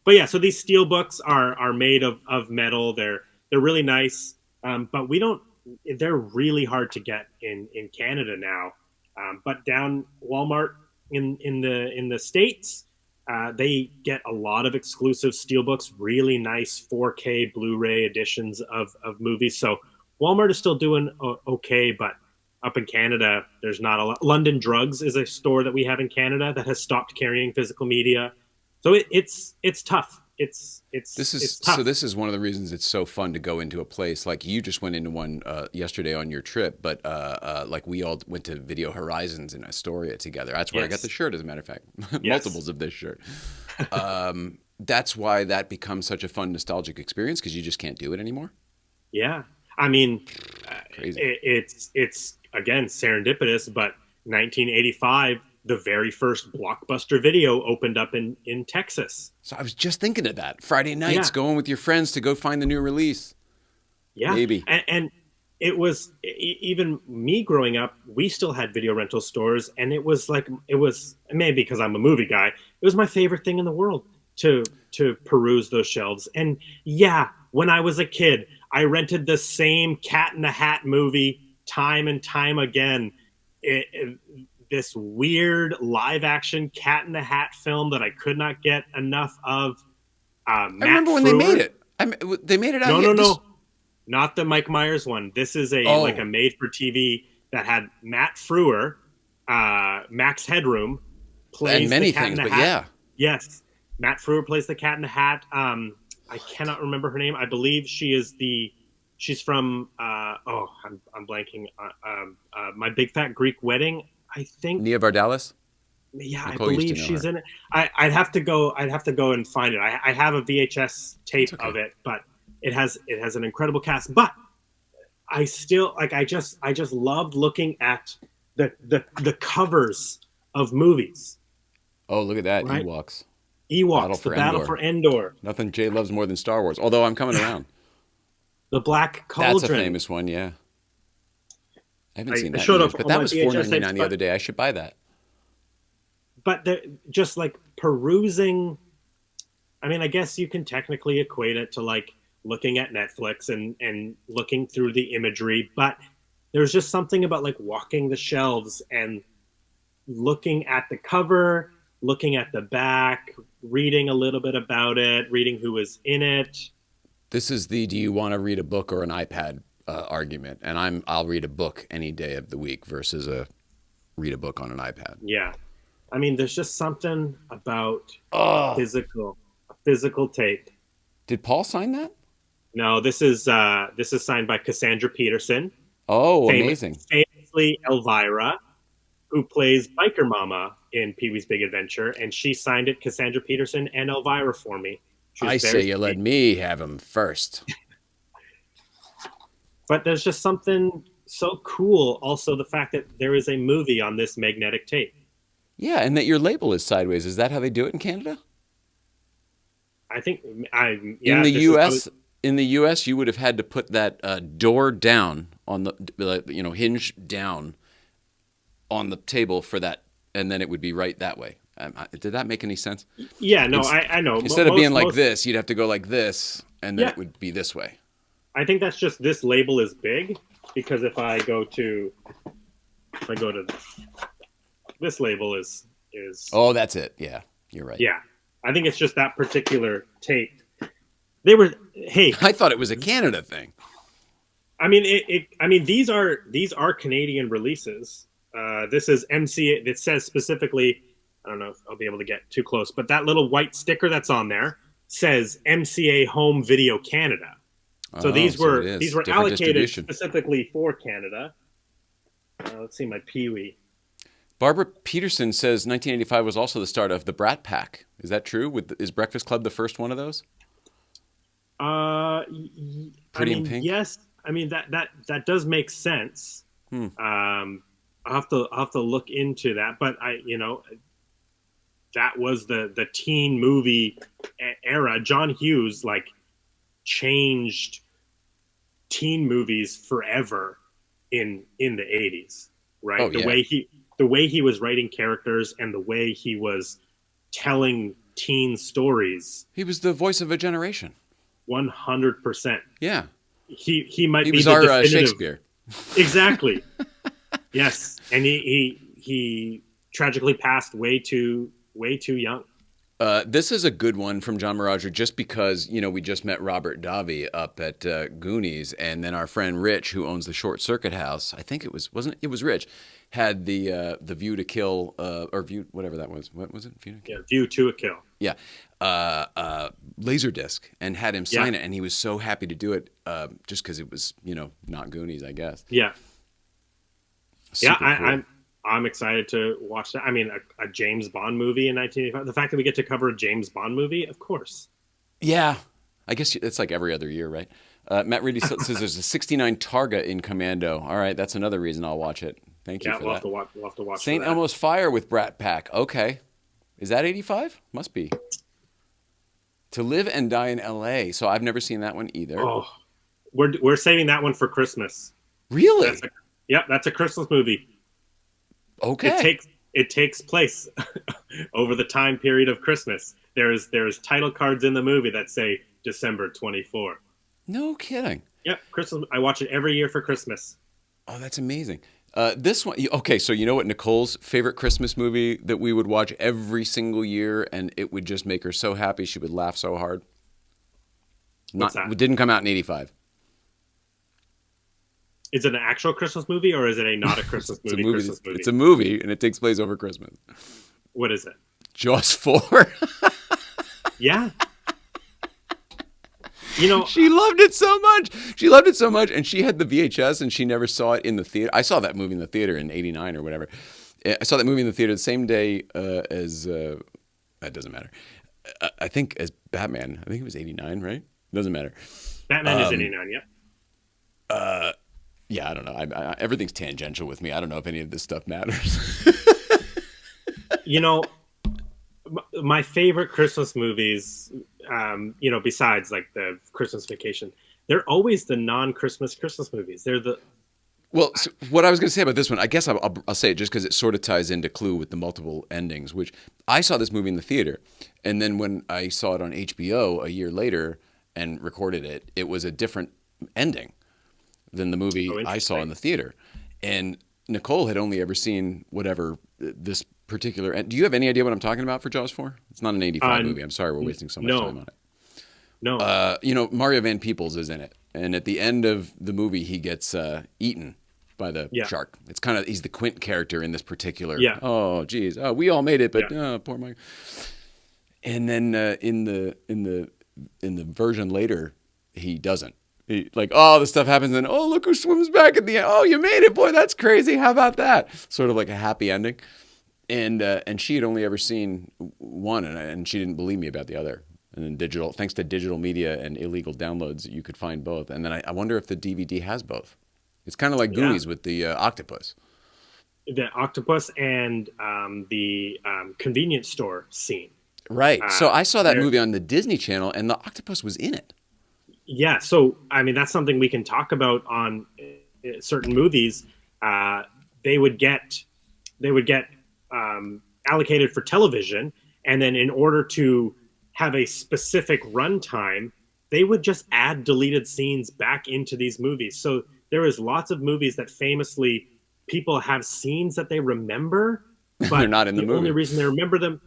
But yeah, so these steelbooks are made of metal. They're really nice. But they're really hard to get in Canada now. But down Walmart in the States, they get a lot of exclusive steelbooks, really nice 4K Blu-ray editions of movies. So Walmart is still doing okay, but up in Canada, there's not a lot. London Drugs is a store that we have in Canada that has stopped carrying physical media. So it's tough. It's tough. So this is one of the reasons it's so fun to go into a place like you just went into one yesterday on your trip, but like we all went to Video Horizons in Astoria together. That's where I got the shirt, as a matter of fact, multiples of this shirt. That's why that becomes such a fun nostalgic experience, because you just can't do it anymore. Yeah, I mean, crazy. It's again serendipitous, but 1985. The very first Blockbuster video opened up in Texas. So I was just thinking of that. Friday nights, going with your friends to go find the new release. Yeah. Maybe. And it was, even me growing up, we still had video rental stores. And it was maybe because I'm a movie guy, it was my favorite thing in the world to peruse those shelves. And yeah, when I was a kid, I rented the same Cat in the Hat movie time and time again. This weird live-action Cat in the Hat film that I could not get enough of. I remember when they made it. They made it out. No, not the Mike Myers one. This is like a made-for-TV that had Matt Frewer, Max Headroom, plays and many the Cat things, in the but Hat. Yes, Matt Frewer plays the Cat in the Hat. I cannot remember her name. I believe she's from. I'm blanking. My Big Fat Greek Wedding. I think Nia Vardalos. Yeah, Nicole I believe she's in it. I'd have to go and find it. I have a VHS tape of it, but it has an incredible cast. But I still I just loved looking at the covers of movies. Oh, look at that, right? Ewoks, Battle for Endor. Nothing Jay loves more than Star Wars. Although I'm coming around. The Black Cauldron. That's a famous one, yeah. I haven't seen that showed in years, up but on that my was VHS $4.99 tapes, the other day. I should buy that. But they're just like perusing. I mean, I guess you can technically equate it to like looking at Netflix and looking through the imagery, but there's just something about like walking the shelves and looking at the cover, looking at the back, reading a little bit about it, reading who was in it. This is the do you want to read a book or an iPad argument, and I'll read a book any day of the week versus read a book on an iPad. Yeah, I mean, there's just something about physical tape. Did Paul sign that? No, this is signed by Cassandra Peterson. Oh, amazing. Famously Elvira, who plays Biker Mama in Pee-wee's Big Adventure, and she signed it Cassandra Peterson and Elvira for me. I say you let me have him first. But there's just something so cool. Also, the fact that there is a movie on this magnetic tape. Yeah, and that your label is sideways. Is that how they do it in Canada? I think in the U.S. In the U.S., you would have had to put that door down on the hinge down on the table for that, and then it would be right that way. Did that make any sense? Yeah, no, I know. Instead of being like this, you'd have to go like this, and then it would be this way. I think that's just this label is big, because if I go to this label is oh, that's it. Yeah, you're right. Yeah, I think it's just that particular tape. I thought it was a Canada thing. I mean, these are Canadian releases. This is MCA. It says specifically. I don't know if I'll be able to get too close, but that little white sticker that's on there says MCA Home Video Canada. So these were allocated specifically for Canada. Let's see my Pee-wee. Barbara Peterson says 1985 was also the start of the Brat Pack. Is that true? Is Breakfast Club the first one of those? Pretty in Pink? Yes. I mean that does make sense. I'll have to look into that, but that was the teen movie era. John Hughes changed teen movies forever in the 80s, right? Oh, The way he was writing characters and the way he was telling teen stories. He was the voice of a generation. 100%. Yeah. He might be was the our definitive... Shakespeare. Exactly. Yes, and he tragically passed way too young. This is a good one from John Marager, just because we just met Robert Davi up at Goonies, and then our friend Rich, who owns the Short Circuit House, I think it was Rich, had the View to Kill or View, whatever that was. What was it? View to Kill. Yeah, View to a Kill. Yeah, Laserdisc, and had him sign it, and he was so happy to do it, just because it was not Goonies, I guess. Yeah. Super cool. I'm excited to watch that. I mean, a James Bond movie in 1985. The fact that we get to cover a James Bond movie, of course. Yeah. I guess it's like every other year, right? Matt Reedy says there's a 69 Targa in Commando. All right, that's another reason I'll watch it. Thank you for that. We'll have to watch St. Elmo's Fire with Brat Pack. Okay. Is that 85? Must be. To Live and Die in L.A. So I've never seen that one either. Oh, we're saving that one for Christmas. Really? That's a Christmas movie. Okay. It takes place over the time period of Christmas. There's title cards in the movie that say December 24. No kidding. Yep, Christmas. I watch it every year for Christmas. Oh, that's amazing. This one, okay, so you know what Nicole's favorite Christmas movie that we would watch every single year, and it would just make her so happy she would laugh so hard? What's that? It didn't come out in 85. Is it an actual Christmas movie, or is it not a Christmas movie? Christmas movie? It's a movie, and it takes place over Christmas. What is it? Jaws 4. Yeah. She loved it so much. She loved it so much, and she had the VHS, and she never saw it in the theater. I saw that movie in the theater in '89 or whatever. I saw that movie in the theater the same day as that doesn't matter. I think as Batman. I think it was '89, right? Doesn't matter. Batman is '89. Yeah. Yeah, I don't know. Everything's tangential with me. I don't know if any of this stuff matters. My favorite Christmas movies, besides like the Christmas Vacation, they're always the non-Christmas Christmas movies. They're the... Well, so what I was going to say about this one, I guess I'll say it just because it sort of ties into Clue with the multiple endings, which I saw this movie in the theater. And then when I saw it on HBO a year later and recorded it, it was a different ending than the movie I saw in the theater. And Nicole had only ever seen whatever this particular... Do you have any idea what I'm talking about for Jaws 4? It's not an 85 movie. I'm sorry we're wasting so much time on it. No. Mario Van Peebles is in it. And at the end of the movie, he gets eaten by the shark. It's kind of... He's the Quint character in this particular... Yeah. Oh, geez. Oh, we all made it, but poor Mike. And then in the version later, he doesn't. Like, oh, the stuff happens, and oh, look who swims back at the end. Oh, you made it, boy. That's crazy. How about that? Sort of like a happy ending. And she had only ever seen one, and she didn't believe me about the other. And then thanks to digital media and illegal downloads, you could find both. And then I wonder if the DVD has both. It's kind of like Goonies with the octopus. The octopus and the convenience store scene. Right. So I saw that movie on the Disney Channel, and the octopus was in it. Yeah. So, I mean, that's something we can talk about on certain movies. They would get allocated for television, and then in order to have a specific runtime, they would just add deleted scenes back into these movies. So there is lots of movies that famously people have scenes that they remember, but they're not in the movie. The only reason they remember them,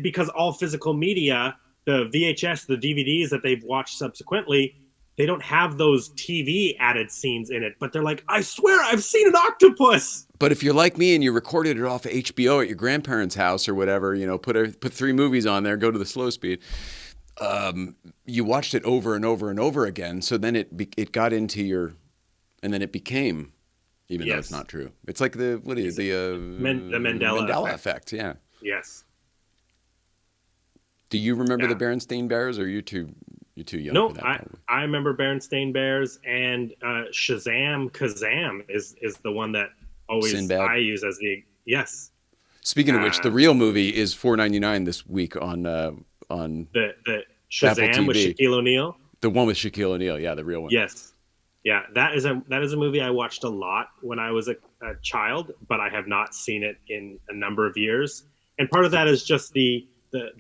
because all physical media, the VHS, the DVDs that they've watched subsequently, they don't have those TV added scenes in it. But they're like, I swear I've seen an octopus. But if you're like me and you recorded it off of HBO at your grandparents' house or whatever, put 3 movies on there, go to the slow speed. You watched it over and over and over again. So then it got into and then it became, even though it's not true. It's like the Mandela effect. Yeah. Yes. Do you remember the Berenstain Bears, or you're too young no, for that? I remember Berenstain Bears, and Kazam is the one that always Sinbad. I use as the Speaking of which, the real movie is $4.99 this week on the Apple Shazam TV. with Shaquille O'Neal. The one with Shaquille O'Neal, yeah, the real one. Yes, yeah, that is a movie I watched a lot when I was a child, but I have not seen it in a number of years. And part of that is just the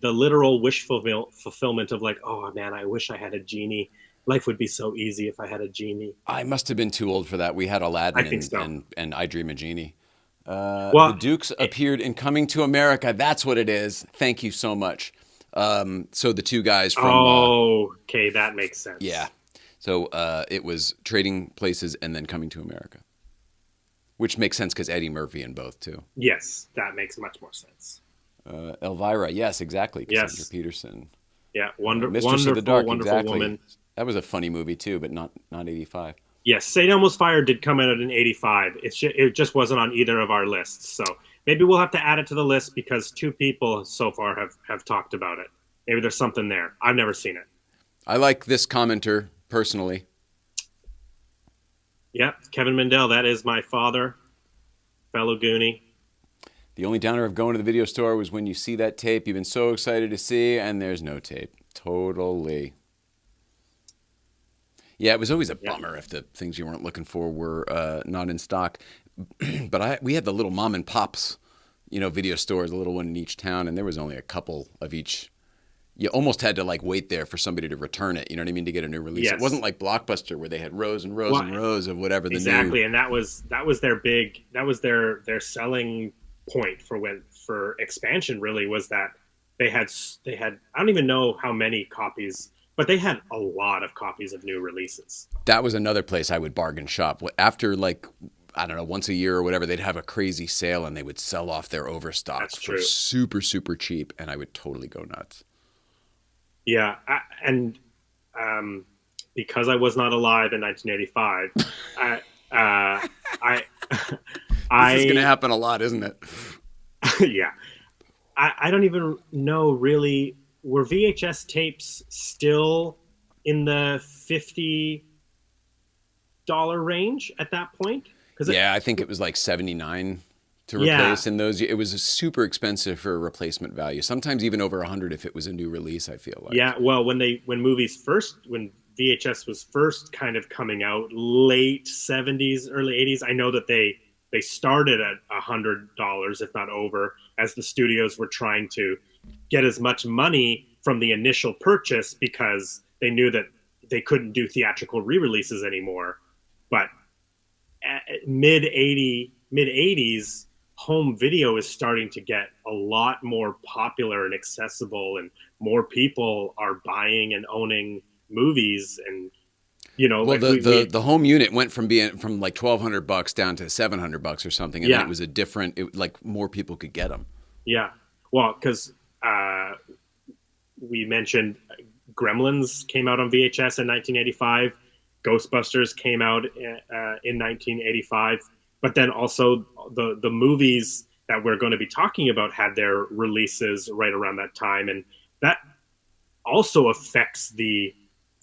literal wish fulfillment of like, oh man, I wish I had a genie. Life would be so easy if I had a genie. I must have been too old for that. We had Aladdin I think so. and I Dream a Genie. The Dukes appeared in Coming to America. That's what it is. Thank you so much. So the 2 guys from... okay, that makes sense. Yeah. So it was Trading Places and then Coming to America. Which makes sense because Eddie Murphy in both, too. Yes, that makes much more sense. Elvira, yes, exactly. Yes. Cassandra Peterson. Yeah, Mistress wonderful, of the Dark, wonderful exactly. woman. That was a funny movie, too, but not 85. Yes, St. Elmo's Fire did come out in 85. It just wasn't on either of our lists. So maybe we'll have to add it to the list because 2 people so far have talked about it. Maybe there's something there. I've never seen it. I like this commenter personally. Yep, Kevin Mindel. That is my father, fellow Goonie. The only downer of going to the video store was when you see that tape you've been so excited to see, and there's no tape. Totally. Yeah, it was always a bummer if the things you weren't looking for were not in stock. But we had the little mom and pops, video stores, a little one in each town, and there was only a couple of each. You almost had to wait there for somebody to return it. You know what I mean? To get a new release. Yes. It wasn't like Blockbuster where they had rows and rows and rows of whatever the exactly, and that was their selling point for expansion. Really, was that they had I don't even know how many copies. But they had a lot of copies of new releases. That was another place I would bargain shop. After I don't know, once a year or whatever, they'd have a crazy sale and they would sell off their overstock for super, super cheap. And I would totally go nuts. Yeah. Because I was not alive in 1985, this is going to happen a lot, isn't it? Yeah. I don't even know really... Were VHS tapes still in the $50 range at that point? I think it was like $79 to replace in those. It was super expensive for a replacement value. Sometimes even over $100 if it was a new release, I feel like. Yeah, well, when VHS was first kind of coming out, late 70s, early 80s, I know that they started at $100, if not over, as the studios were trying to get as much money from the initial purchase because they knew that they couldn't do theatrical re-releases anymore. But at mid 80s, home video is starting to get a lot more popular and accessible, and more people are buying and owning movies. And the home unit went from like $1,200 down to $700 or something, and then it was more people could get them. Yeah, well, because we mentioned Gremlins came out on VHS in 1985. Ghostbusters came out in 1985, but then also the movies that we're going to be talking about had their releases right around that time, and that also affects the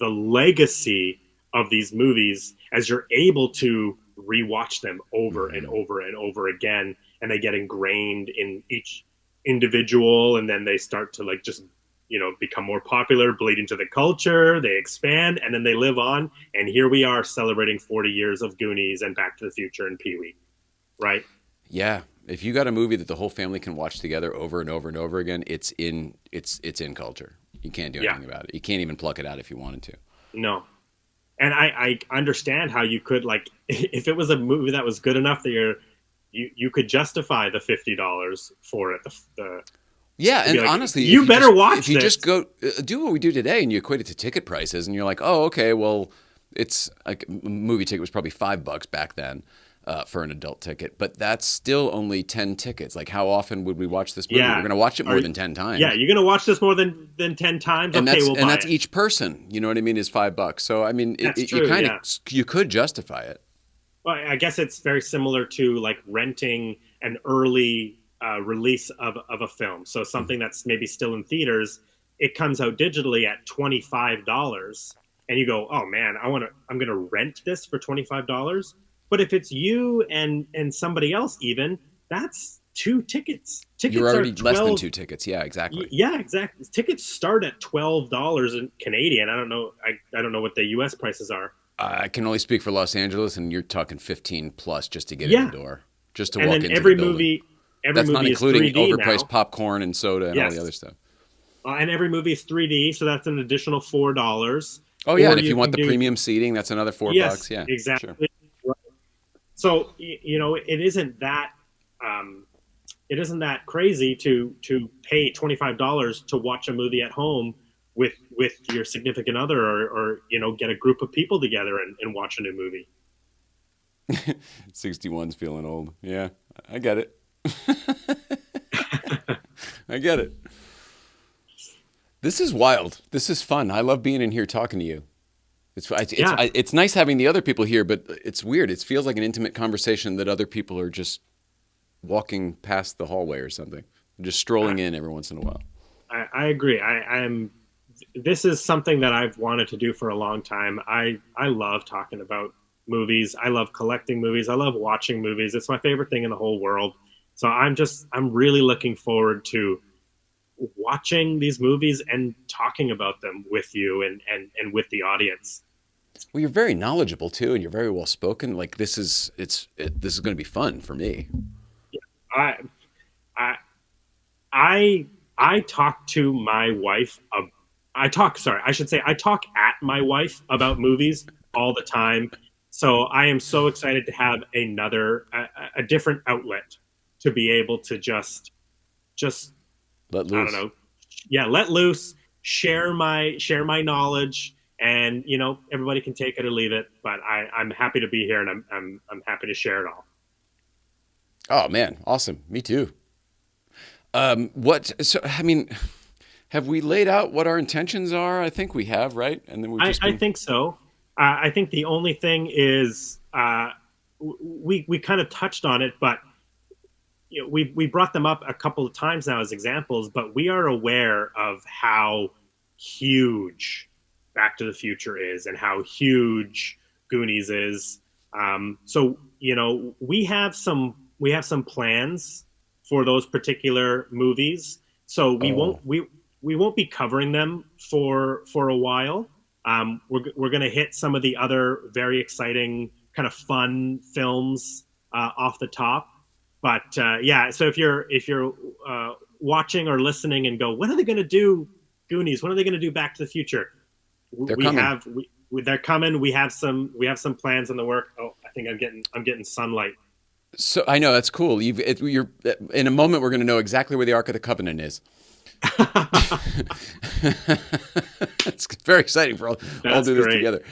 legacy of these movies as you're able to rewatch them over and over and over again, and they get ingrained in each individual, and then they start to like just become more popular, bleed into the culture, they expand, and then they live on. And here we are celebrating 40 years of Goonies and Back to the Future and Pee-wee, right? Yeah. If you got a movie that the whole family can watch together over and over and over again, it's in culture. You can't do anything about it. You can't even pluck it out if you wanted to. No. And I understand how you could, like, if it was a movie that was good enough that you could justify the $50 for it. Yeah, and like, honestly, you better watch this. If you just go do what we do today and you equate it to ticket prices, and you're like, oh, okay, well, it's like a movie ticket was probably $5 back then for an adult ticket, but that's still only 10 tickets. Like, how often would we watch this movie? Yeah. We're going to watch it more than 10 times. Yeah, you're going to watch this more than 10 times. And okay, that's each person. You know what I mean? Is $5. So I mean, you could justify it. Well, I guess it's very similar to like renting an early release of a film. So something that's maybe still in theaters, it comes out digitally at $25, and you go, oh man, I'm gonna rent this for $25. But if it's you and somebody else, even, that's 2 tickets. You're already less than 2 tickets. Yeah, exactly. Yeah, exactly. Tickets start at $12 in Canadian. I don't know. I don't know what the U.S. prices are. I can only speak for Los Angeles, and you're talking 15 plus just to get in the door, just to walk into every the building. movie. That's not including 3D overpriced now. popcorn and soda and all the other stuff. And every movie is 3D, so that's an additional $4. Oh yeah, and if you want the premium seating, that's another $4. Yeah, exactly. Sure. So it isn't that crazy to pay $25 to watch a movie at home with your significant other, or get a group of people together and watch a new movie. 61's feeling old. Yeah, I get it. I get it. This is wild. This is fun. I love being in here talking to you. It's nice having the other people here, but it's weird. It feels like an intimate conversation that other people are just walking past the hallway or something, just strolling in every once in a while. I agree. This is something that I've wanted to do for a long time. I love talking about movies. I love collecting movies. I love watching movies. It's my favorite thing in the whole world. So I'm really looking forward to watching these movies and talking about them with you and with the audience. Well, you're very knowledgeable too, and you're very well spoken. Like this is going to be fun for me. Yeah, I talk to my wife. I talk at my wife about movies all the time. So I am so excited to have a different outlet to be able to just let loose. I don't know. Yeah, let loose, share my knowledge, and everybody can take it or leave it. But I'm happy to be here, and I'm happy to share it all. Oh man, awesome! Me too. Have we laid out what our intentions are? I think we have, right? And then I think so. I think the only thing is we kind of touched on it, but we brought them up a couple of times now as examples. But we are aware of how huge Back to the Future is and how huge Goonies is. So we have some plans for those particular movies. So we won't be covering them for a while. We're going to hit some of the other very exciting kind of fun films off the top. But so if you're watching or listening and go, when are they going to do Goonies? When are they going to do Back to the Future? They're coming. They're coming. We have some plans in the work. Oh, I think I'm getting sunlight. So I know that's cool. You're in a moment. We're going to know exactly where the Ark of the Covenant is. It's very exciting for all do this together.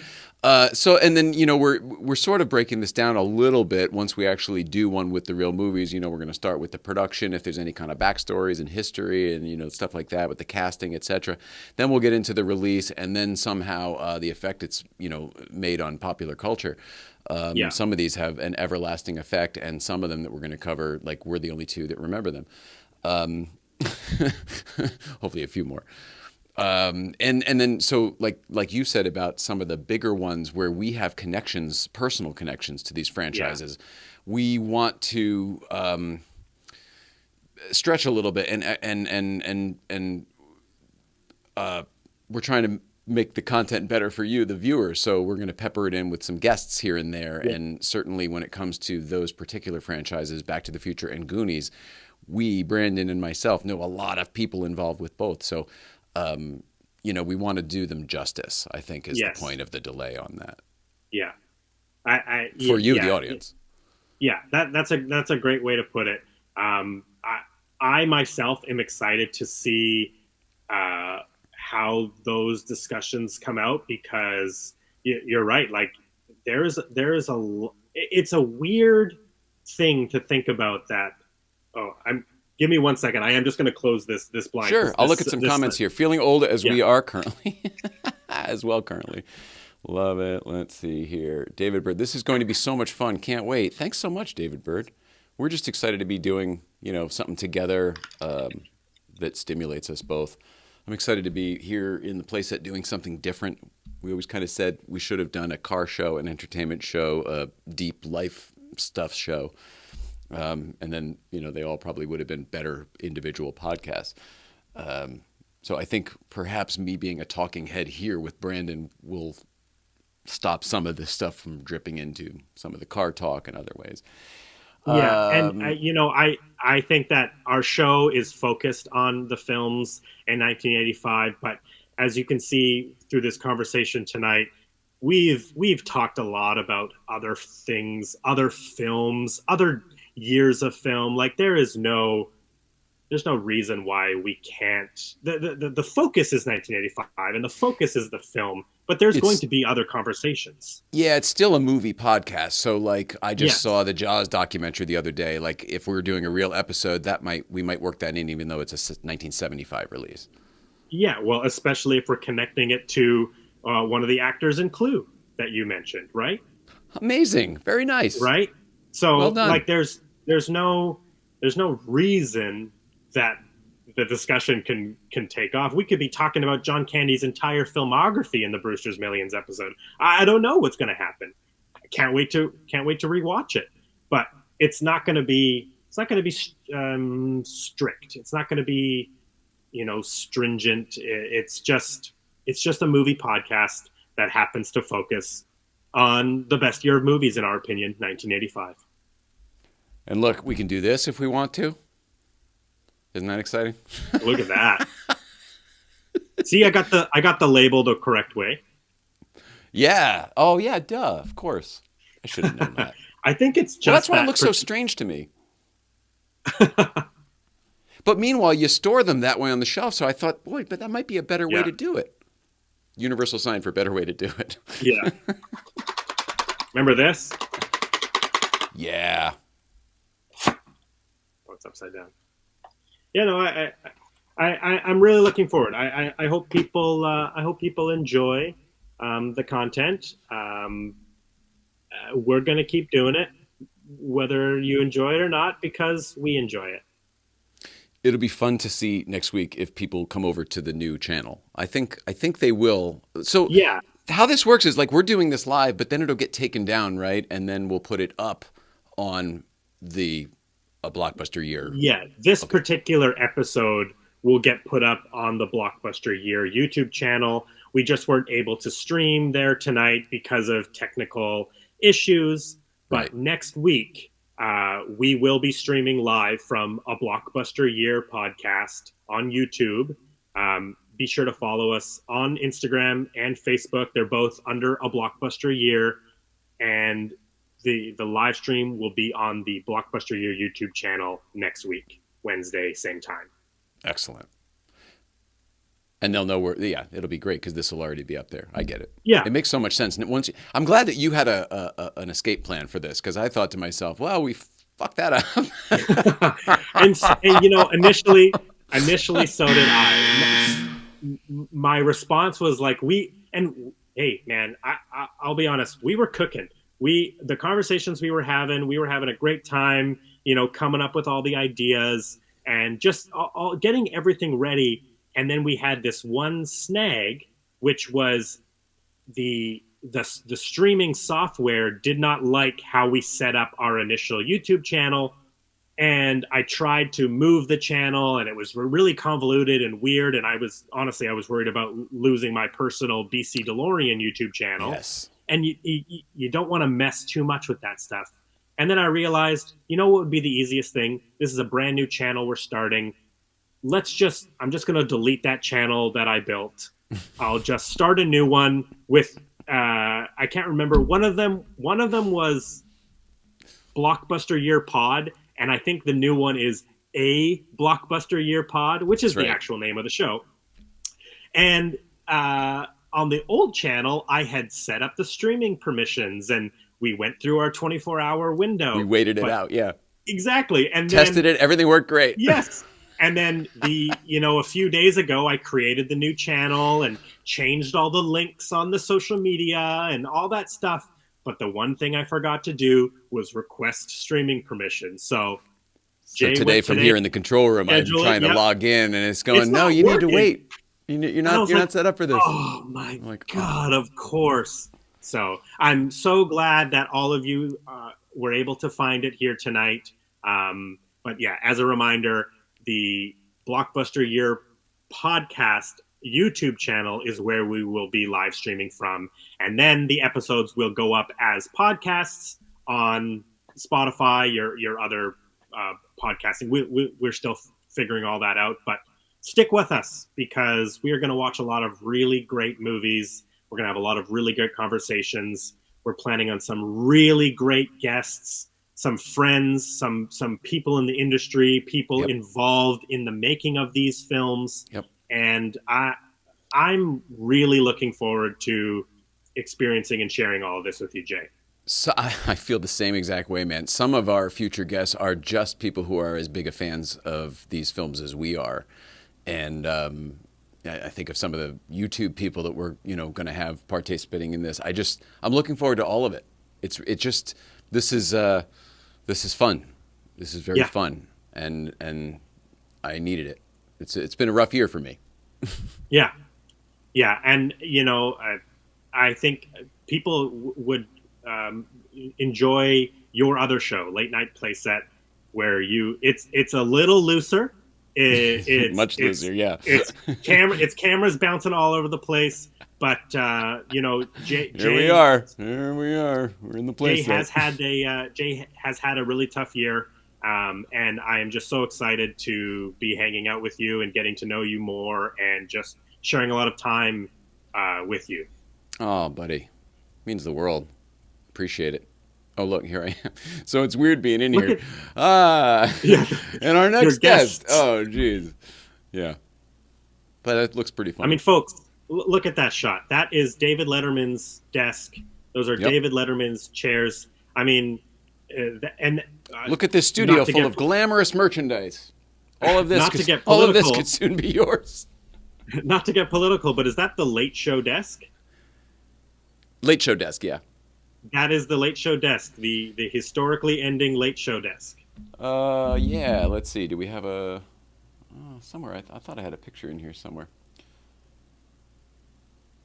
So, and then, we're sort of breaking this down a little bit once we actually do one with the real movies. We're going to start with the production, if there's any kind of backstories and history and, stuff like that with the casting, etc. Then we'll get into the release and then somehow the effect it's, made on popular culture. Some of these have an everlasting effect, and some of them that we're going to cover, like we're the only two that remember them. Hopefully a few more. And then so like you said about some of the bigger ones where we have connections, personal connections to these franchises, we want to stretch a little bit and we're trying to make the content better for you, the viewer. So we're going to pepper it in with some guests here and there. Yeah. And certainly when it comes to those particular franchises, Back to the Future and Goonies, we, Brandon and myself, know a lot of people involved with both. So we want to do them justice, I think, is the point of the delay on that. Yeah. For you, the audience. Yeah, that's a great way to put it. I myself am excited to see how those discussions come out, because you're right. Like it's a weird thing to think about that. Give me 1 second. I am just going to close this blind. Sure. I'll look at some comments here. Feeling old as we are currently. currently. Love it. Let's see here. David Bird. This is going to be so much fun. Can't wait. Thanks so much, David Bird. We're just excited to be doing, something together that stimulates us both. I'm excited to be here in the playset doing something different. We always kind of said we should have done a car show, an entertainment show, a deep life stuff show. And then, they all probably would have been better individual podcasts. So I think perhaps me being a talking head here with Brandon will stop some of this stuff from dripping into some of the car talk and other ways. Yeah. And I think that our show is focused on the films in 1985, but as you can see through this conversation tonight, we've talked a lot about other things, other films, other years of film. Like there's no reason why we can't. The focus is 1985 and the focus is the film, but there's going to be other conversations. Yeah, it's still a movie podcast. So like I just saw the Jaws documentary the other day. Like if we were doing a real episode, we might work that in, even though it's a 1975 release. Yeah, well, especially if we're connecting it to one of the actors in Clue that you mentioned, right? Amazing, very nice. Right. So well done. Like there's no reason that the discussion can take off. We could be talking about John Candy's entire filmography in the Brewster's Millions episode. I don't know what's going to happen. I can't wait to rewatch it. But it's not going to be strict. It's not going to be stringent. It's just a movie podcast that happens to focus on the best year of movies in our opinion, 1985. And look, we can do this if we want to. Isn't that exciting? Look at that. See, I got the label the correct way. Yeah. Oh, yeah, duh. Of course. I should have known that. I think it's just that's why it looks so strange to me. But meanwhile, you store them that way on the shelf, so I thought, boy, but that might be a better way to do it. Universal sign for better way to do it. Yeah. Remember this? Yeah. Oh, it's upside down. Yeah, no, I'm really looking forward. I hope people enjoy the content. We're gonna keep doing it, whether you enjoy it or not, because we enjoy it. It'll be fun to see next week if people come over to the new channel. I think they will. So yeah, how this works is like we're doing this live, but then it'll get taken down, right? And then we'll put it up on a Blockbuster Year. Yeah, this particular episode will get put up on the Blockbuster Year YouTube channel. We just weren't able to stream there tonight because of technical issues. But next week, we will be streaming live from a Blockbuster Year podcast on YouTube. Be sure to follow us on Instagram and Facebook. They're both under a Blockbuster Year. And the live stream will be on the Blockbuster Year YouTube channel next week, Wednesday, same time. Excellent. And they'll know where. Yeah, it'll be great because this will already be up there. I get it. Yeah, it makes so much sense. And I'm glad that you had an escape plan for this, because I thought to myself, well, we fucked that up. and initially, so did I. My response was like, hey, man, I'll be honest, we were cooking. The conversations we were having a great time, coming up with all the ideas and just all getting everything ready. And then we had this one snag, which was the streaming software did not like how we set up our initial YouTube channel. And I tried to move the channel, and it was really convoluted and weird. And I was worried about losing my personal BC DeLorean YouTube channel. Yes. And you don't want to mess too much with that stuff. And then I realized, what would be the easiest thing? This is a brand new channel we're starting. I'm just going to delete that channel that I built. I'll just start a new one with, I can't remember. One of them was Blockbuster Year Pod. And I think the new one is A Blockbuster Year Pod, which is the actual name of the show. And on the old channel, I had set up the streaming permissions, and we went through our 24-hour window. We waited it out, yeah. Exactly. And tested it. Everything worked great. Yes. And then a few days ago, I created the new channel and changed all the links on the social media and all that stuff. But the one thing I forgot to do was request streaming permission. So today from here in the control room, I'm trying to log in, and it's going, no, you need to wait. You're not set up for this. Oh, my God, of course. So I'm so glad that all of you were able to find it here tonight. But yeah, as a reminder, the Blockbuster Year podcast YouTube channel is where we will be live streaming from. And then the episodes will go up as podcasts on Spotify, your other podcasting. We're still figuring all that out, but stick with us because we are going to watch a lot of really great movies. We're going to have a lot of really great conversations. We're planning on some really great guests, some friends, some people in the industry, people involved in the making of these films. Yep. And I'm really looking forward to experiencing and sharing all of this with you, Jay. So I feel the same exact way, man. Some of our future guests are just people who are as big a fans of these films as we are. And I think of some of the YouTube people that we're going to have participating in this. I'm looking forward to all of it. This is fun. This is very fun, and I needed it. It's been a rough year for me. Yeah, and I think people would enjoy your other show, Late Night Playset, where it's a little looser. Much looser, yeah. It's cameras bouncing all over the place, but Jay. Here we are. We're in the place. Jay has had a really tough year, and I am just so excited to be hanging out with you and getting to know you more, and just sharing a lot of time with you. Oh, buddy, means the world. Appreciate it. Oh, look, here I am. So it's weird being in here. And our next guest. Oh, geez. Yeah. But it looks pretty fun. I mean, folks, look at that shot. That is David Letterman's desk. Those are David Letterman's chairs. I mean, look at this studio full of glamorous merchandise. All of this could soon be yours. Not to get political, but is that the Late Show desk? Late Show desk, yeah. That is the Late Show desk, the historically ending Late Show desk. Yeah. Let's see. Do we have a somewhere? I thought I had a picture in here somewhere.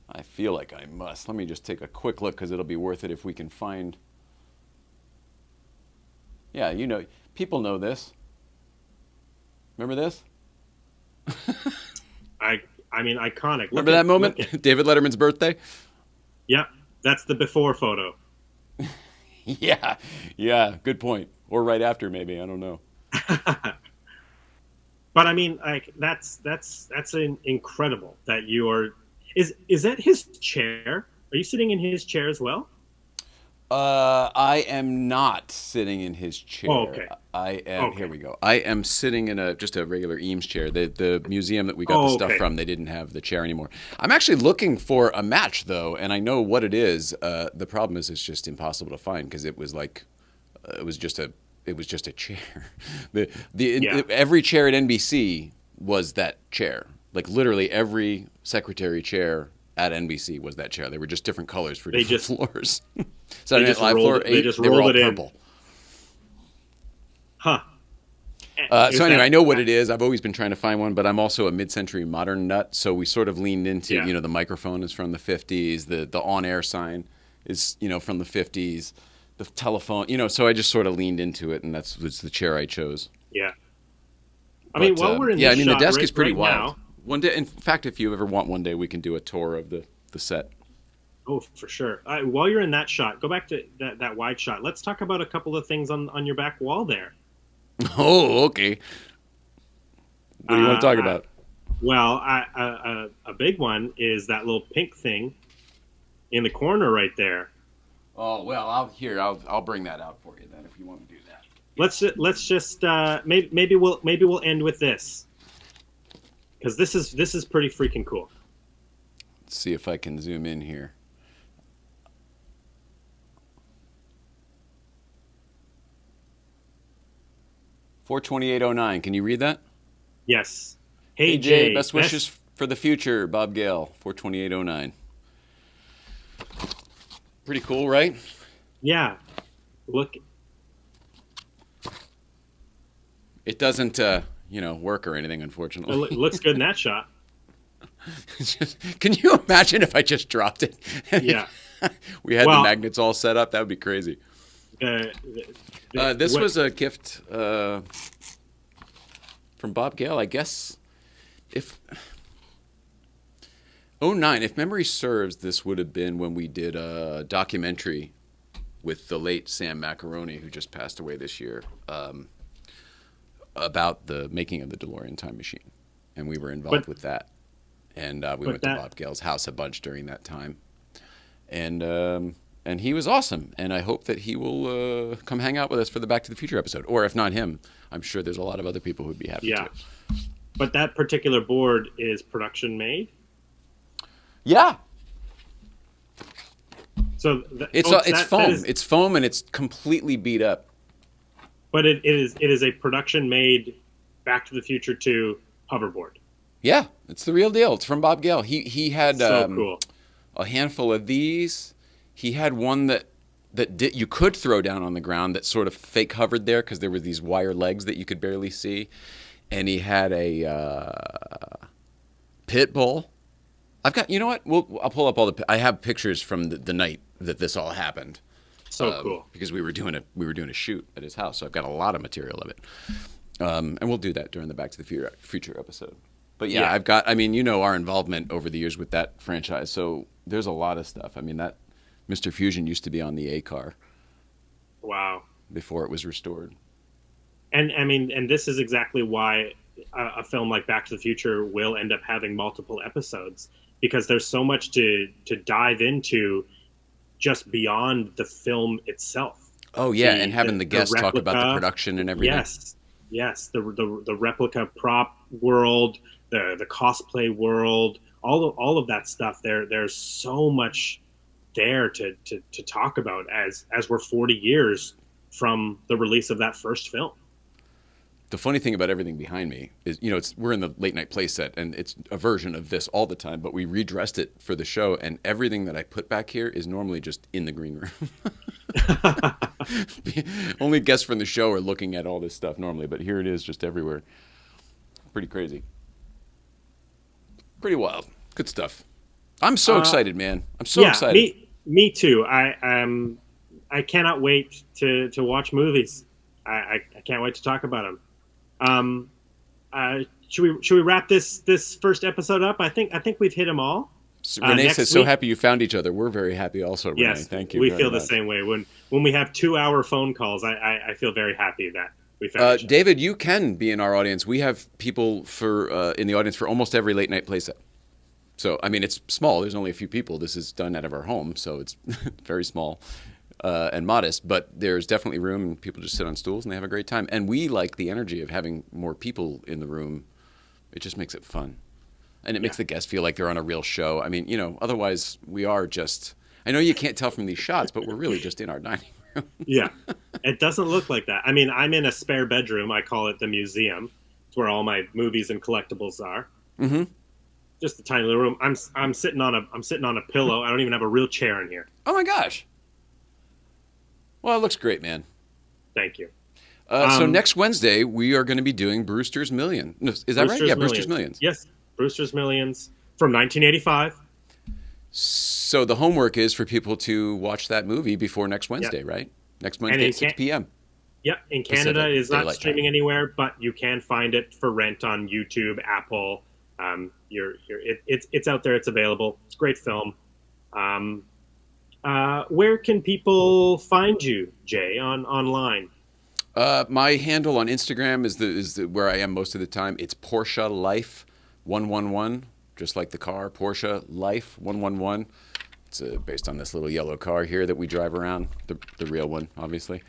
I feel like I must. Let me just take a quick look because it'll be worth it if we can find. Yeah, people know this. Remember this? I mean, iconic. Remember that moment? David Letterman's birthday? Yeah, that's the before photo. Yeah, good point. Or right after, maybe. I don't know. But I mean, like that's incredible that you are. Is that his chair? Are you sitting in his chair as well? I am not sitting in his chair. Oh, okay. I am. Okay. Here we go. I am sitting in just a regular Eames chair. The museum that we got the stuff from, they didn't have the chair anymore. I'm actually looking for a match though, and I know what it is. The problem is it's just impossible to find because it was like, it was just a chair. Every chair at NBC was that chair. Like literally every secretary chair at NBC was that chair. They were just different colors for different floors. Saturday Night Live floor 8, they were all purple. Huh. So anyway, I know what it is. I've always been trying to find one, but I'm also a mid-century modern nut, so we sort of leaned into, the microphone is from the 50s, the on-air sign is, from the 50s, the telephone, so I just sort of leaned into it, and it's the chair I chose. Yeah. While we're in this the desk is pretty wild. Now, one day, in fact, if you ever want one day, we can do a tour of the set. Oh, for sure. While you're in that shot, go back to that wide shot. Let's talk about a couple of things on your back wall there. Oh, okay. What do you want to talk about? Well, a big one is that little pink thing in the corner right there. Oh, well, I'll bring that out for you then if you want to do that. Let's just maybe we'll end with this, because this is pretty freaking cool. Let's see if I can zoom in here. $428.09. Can you read that? Yes. Hey Jay, best wishes for the future, Bob Gale. $428.09. Pretty cool, right? Yeah. Look. It doesn't, work or anything, unfortunately. It looks good in that shot. Can you imagine if I just dropped it? Yeah. We had the magnets all set up. That would be crazy. This was a gift from Bob Gale, I guess. If 2009, if memory serves, this would have been when we did a documentary with the late Sam Macaroni, who just passed away this year, about the making of the DeLorean time machine, and we were involved with that. And we went to Bob Gale's house a bunch during that time, and he was awesome. And I hope that he will come hang out with us for the Back to the Future episode. Or if not him, I'm sure there's a lot of other people who'd be happy to. But that particular board is production made? Yeah. So it's foam. It's foam and it's completely beat up. But it is a production made Back to the Future 2 hoverboard. Yeah, it's the real deal. It's from Bob Gale. He had cool. A handful of these. He had one that you could throw down on the ground that sort of fake hovered there because there were these wire legs that you could barely see. And he had a pit bull. I've got, you know what? I'll pull up I have pictures from the night that this all happened. So cool. Because we were doing a shoot at his house, so I've got a lot of material of it. And we'll do that during the Back to the Future episode. But yeah, I've got, our involvement over the years with that franchise. So there's a lot of stuff. That Mr. Fusion used to be on the A car. Wow. Before it was restored. And this is exactly why a film like Back to the Future will end up having multiple episodes, because there's so much to dive into just beyond the film itself. Oh yeah, and having the guests talk about the production and everything. Yes, the replica prop world, the cosplay world, all of that stuff. There's so much there to talk about as we're 40 years from the release of that first film. The funny thing about everything behind me is, we're in the late night play set, and it's a version of this all the time, but we redressed it for the show, and everything that I put back here is normally just in the green room. Only guests from the show are looking at all this stuff normally, but here it is just everywhere. Pretty crazy. Pretty wild. Good stuff. I'm so excited, man. I'm so excited. Me too. I cannot wait to watch movies. I can't wait to talk about them. Should we wrap this first episode up? I think we've hit them all. Renee says, "So happy you found each other." We're very happy also, Renee. Yes, thank you. We feel the same way. When we have 2-hour phone calls, I feel very happy that we found each other. David, you can be in our audience. We have people in the audience for almost every late night playset. So, it's small. There's only a few people. This is done out of our home, so it's very small. and modest, but there's definitely room, and people just sit on stools and they have a great time. And we like the energy of having more people in the room. It just makes it fun. And it makes the guests feel like they're on a real show. I mean, otherwise we are just, I know you can't tell from these shots, but we're really just in our dining room. Yeah. It doesn't look like that. I mean, I'm in a spare bedroom. I call it the museum. It's where all my movies and collectibles are. Mm-hmm. Just a tiny little room. I'm sitting on a pillow. I don't even have a real chair in here. Oh my gosh. Well, it looks great, man. Thank you. So next Wednesday, we are going to be doing Brewster's Million. Is that right? Yeah, Brewster's Millions. Yes, Brewster's Millions from 1985. So the homework is for people to watch that movie before next Wednesday, right? Next Wednesday at 6 p.m. Yep, in Canada Pacific is not Daylight streaming Time. anywhere, but you can find it for rent on YouTube, Apple. It's out there. It's available. It's a great film. Where can people find you, Jay, online? My handle on Instagram is where I am most of the time. It's Porsche Life 111, just like the car, Porsche Life 111. It's based on this little yellow car here that we drive around, the real one, obviously.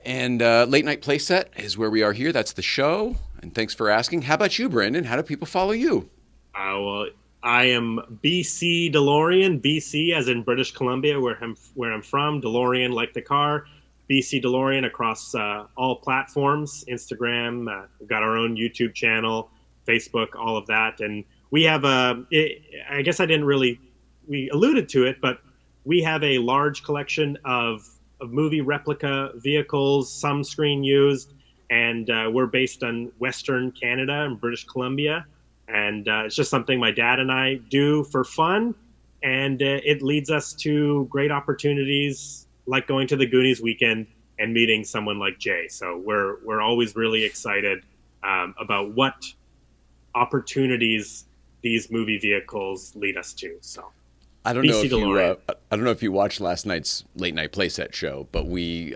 And Late Night Playset is where we are here. That's the show. And thanks for asking. How about you, Brandon? How do people follow you? Well, I am BC DeLorean, BC as in British Columbia, where I'm from. DeLorean, like the car. BC DeLorean across all platforms, Instagram. We've got our own YouTube channel, Facebook, all of that. And we have I guess we alluded to it, but we have a large collection of movie replica vehicles, some screen used, and we're based on Western Canada and British Columbia. And it's just something my dad and I do for fun, and it leads us to great opportunities like going to the Goonies weekend and meeting someone like Jay. So we're always really excited about what opportunities these movie vehicles lead us to. So I don't know if you watched last night's Late Night Playset show, but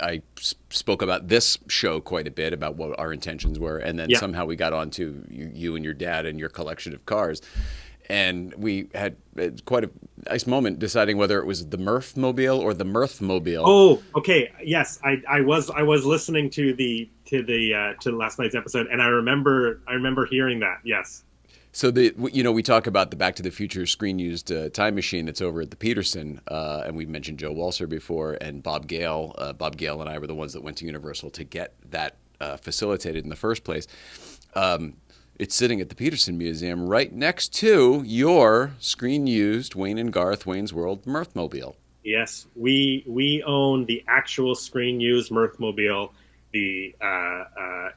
I spoke about this show quite a bit, about what our intentions were, and then somehow we got onto you and your dad and your collection of cars, and we had quite a nice moment deciding whether it was the Murph-mobile or the Mirth-mobile. Oh, okay, yes, I was listening to last night's episode, and I remember hearing that. Yes. So we talk about the Back to the Future screen used time machine that's over at the Peterson, and we mentioned Joe Walser before, and Bob Gale. Bob Gale and I were the ones that went to Universal to get that facilitated in the first place. It's sitting at the Peterson Museum right next to your screen used Wayne and Garth Wayne's World Mirthmobile. Yes, we own the actual screen used Mirthmobile, the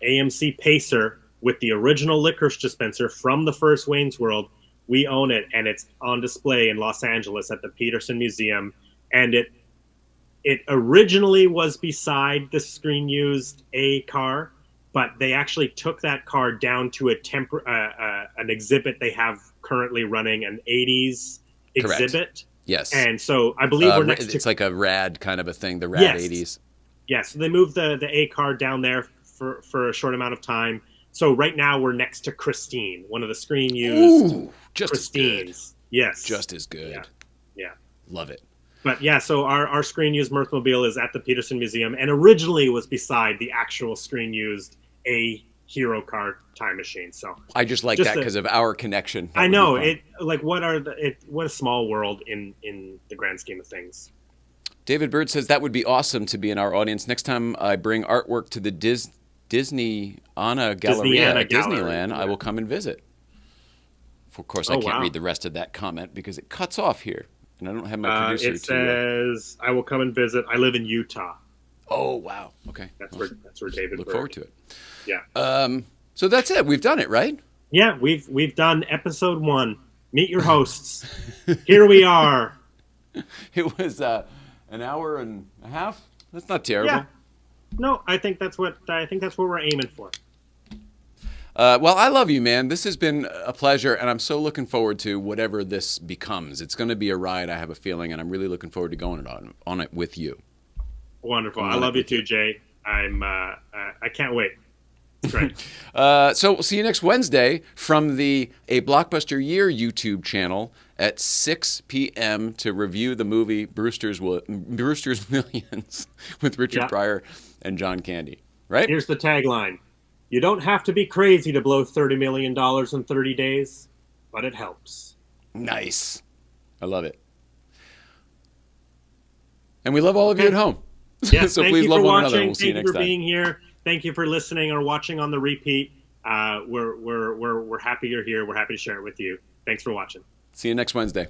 AMC Pacer, with the original licorice dispenser from the first Wayne's World. We own it, and it's on display in Los Angeles at the Peterson Museum. And it originally was beside the screen-used A car, but they actually took that car down to an exhibit they have currently running, an 80s exhibit. Correct. Yes. And so I believe we're next to... It's like a rad kind of a thing, the rad 80s. Yes, so they moved the A car down there for a short amount of time. So right now we're next to Christine, one of the screen used Christines. Yes. Just as good. Yeah. Love it. But yeah, so our screen used Mirthmobile is at the Peterson Museum, and originally was beside the actual screen used A hero car time machine. So I just like that because of our connection. I know it. Like, what a small world in the grand scheme of things. David Bird says that would be awesome to be in our audience next time I bring artwork to the Disney Anna Galleria at Disneyland. I will come and visit. Of course, I can't read the rest of that comment because it cuts off here, and I don't have my producer. It says, "I will come and visit. I live in Utah." Oh wow! Okay, that's where David. Look forward to it. Yeah. So that's it. We've done it, right? Yeah, we've done episode 1. Meet your hosts. Here we are. It was an hour and a half. That's not terrible. Yeah. No, I think that's what we're aiming for. Well, I love you, man. This has been a pleasure, and I'm so looking forward to whatever this becomes. It's going to be a ride, I have a feeling, and I'm really looking forward to going on it with you. Wonderful. I love you too, Jay. I can't wait. Great. So we'll see you next Wednesday from the A Blockbuster Year YouTube channel at 6 p.m. to review the movie Brewster's Millions with Richard Pryor and John Candy. Right? Here's the tagline. You don't have to be crazy to blow $30 million in 30 days, but it helps. Nice. I love it. And we love all of you at home. Yes, so thank please you love for one watching. another. We'll see you Thank next you for time. being here. Thank you for listening or watching on the repeat. We're happy you're here. We're happy to share it with you. Thanks for watching. See you next Wednesday.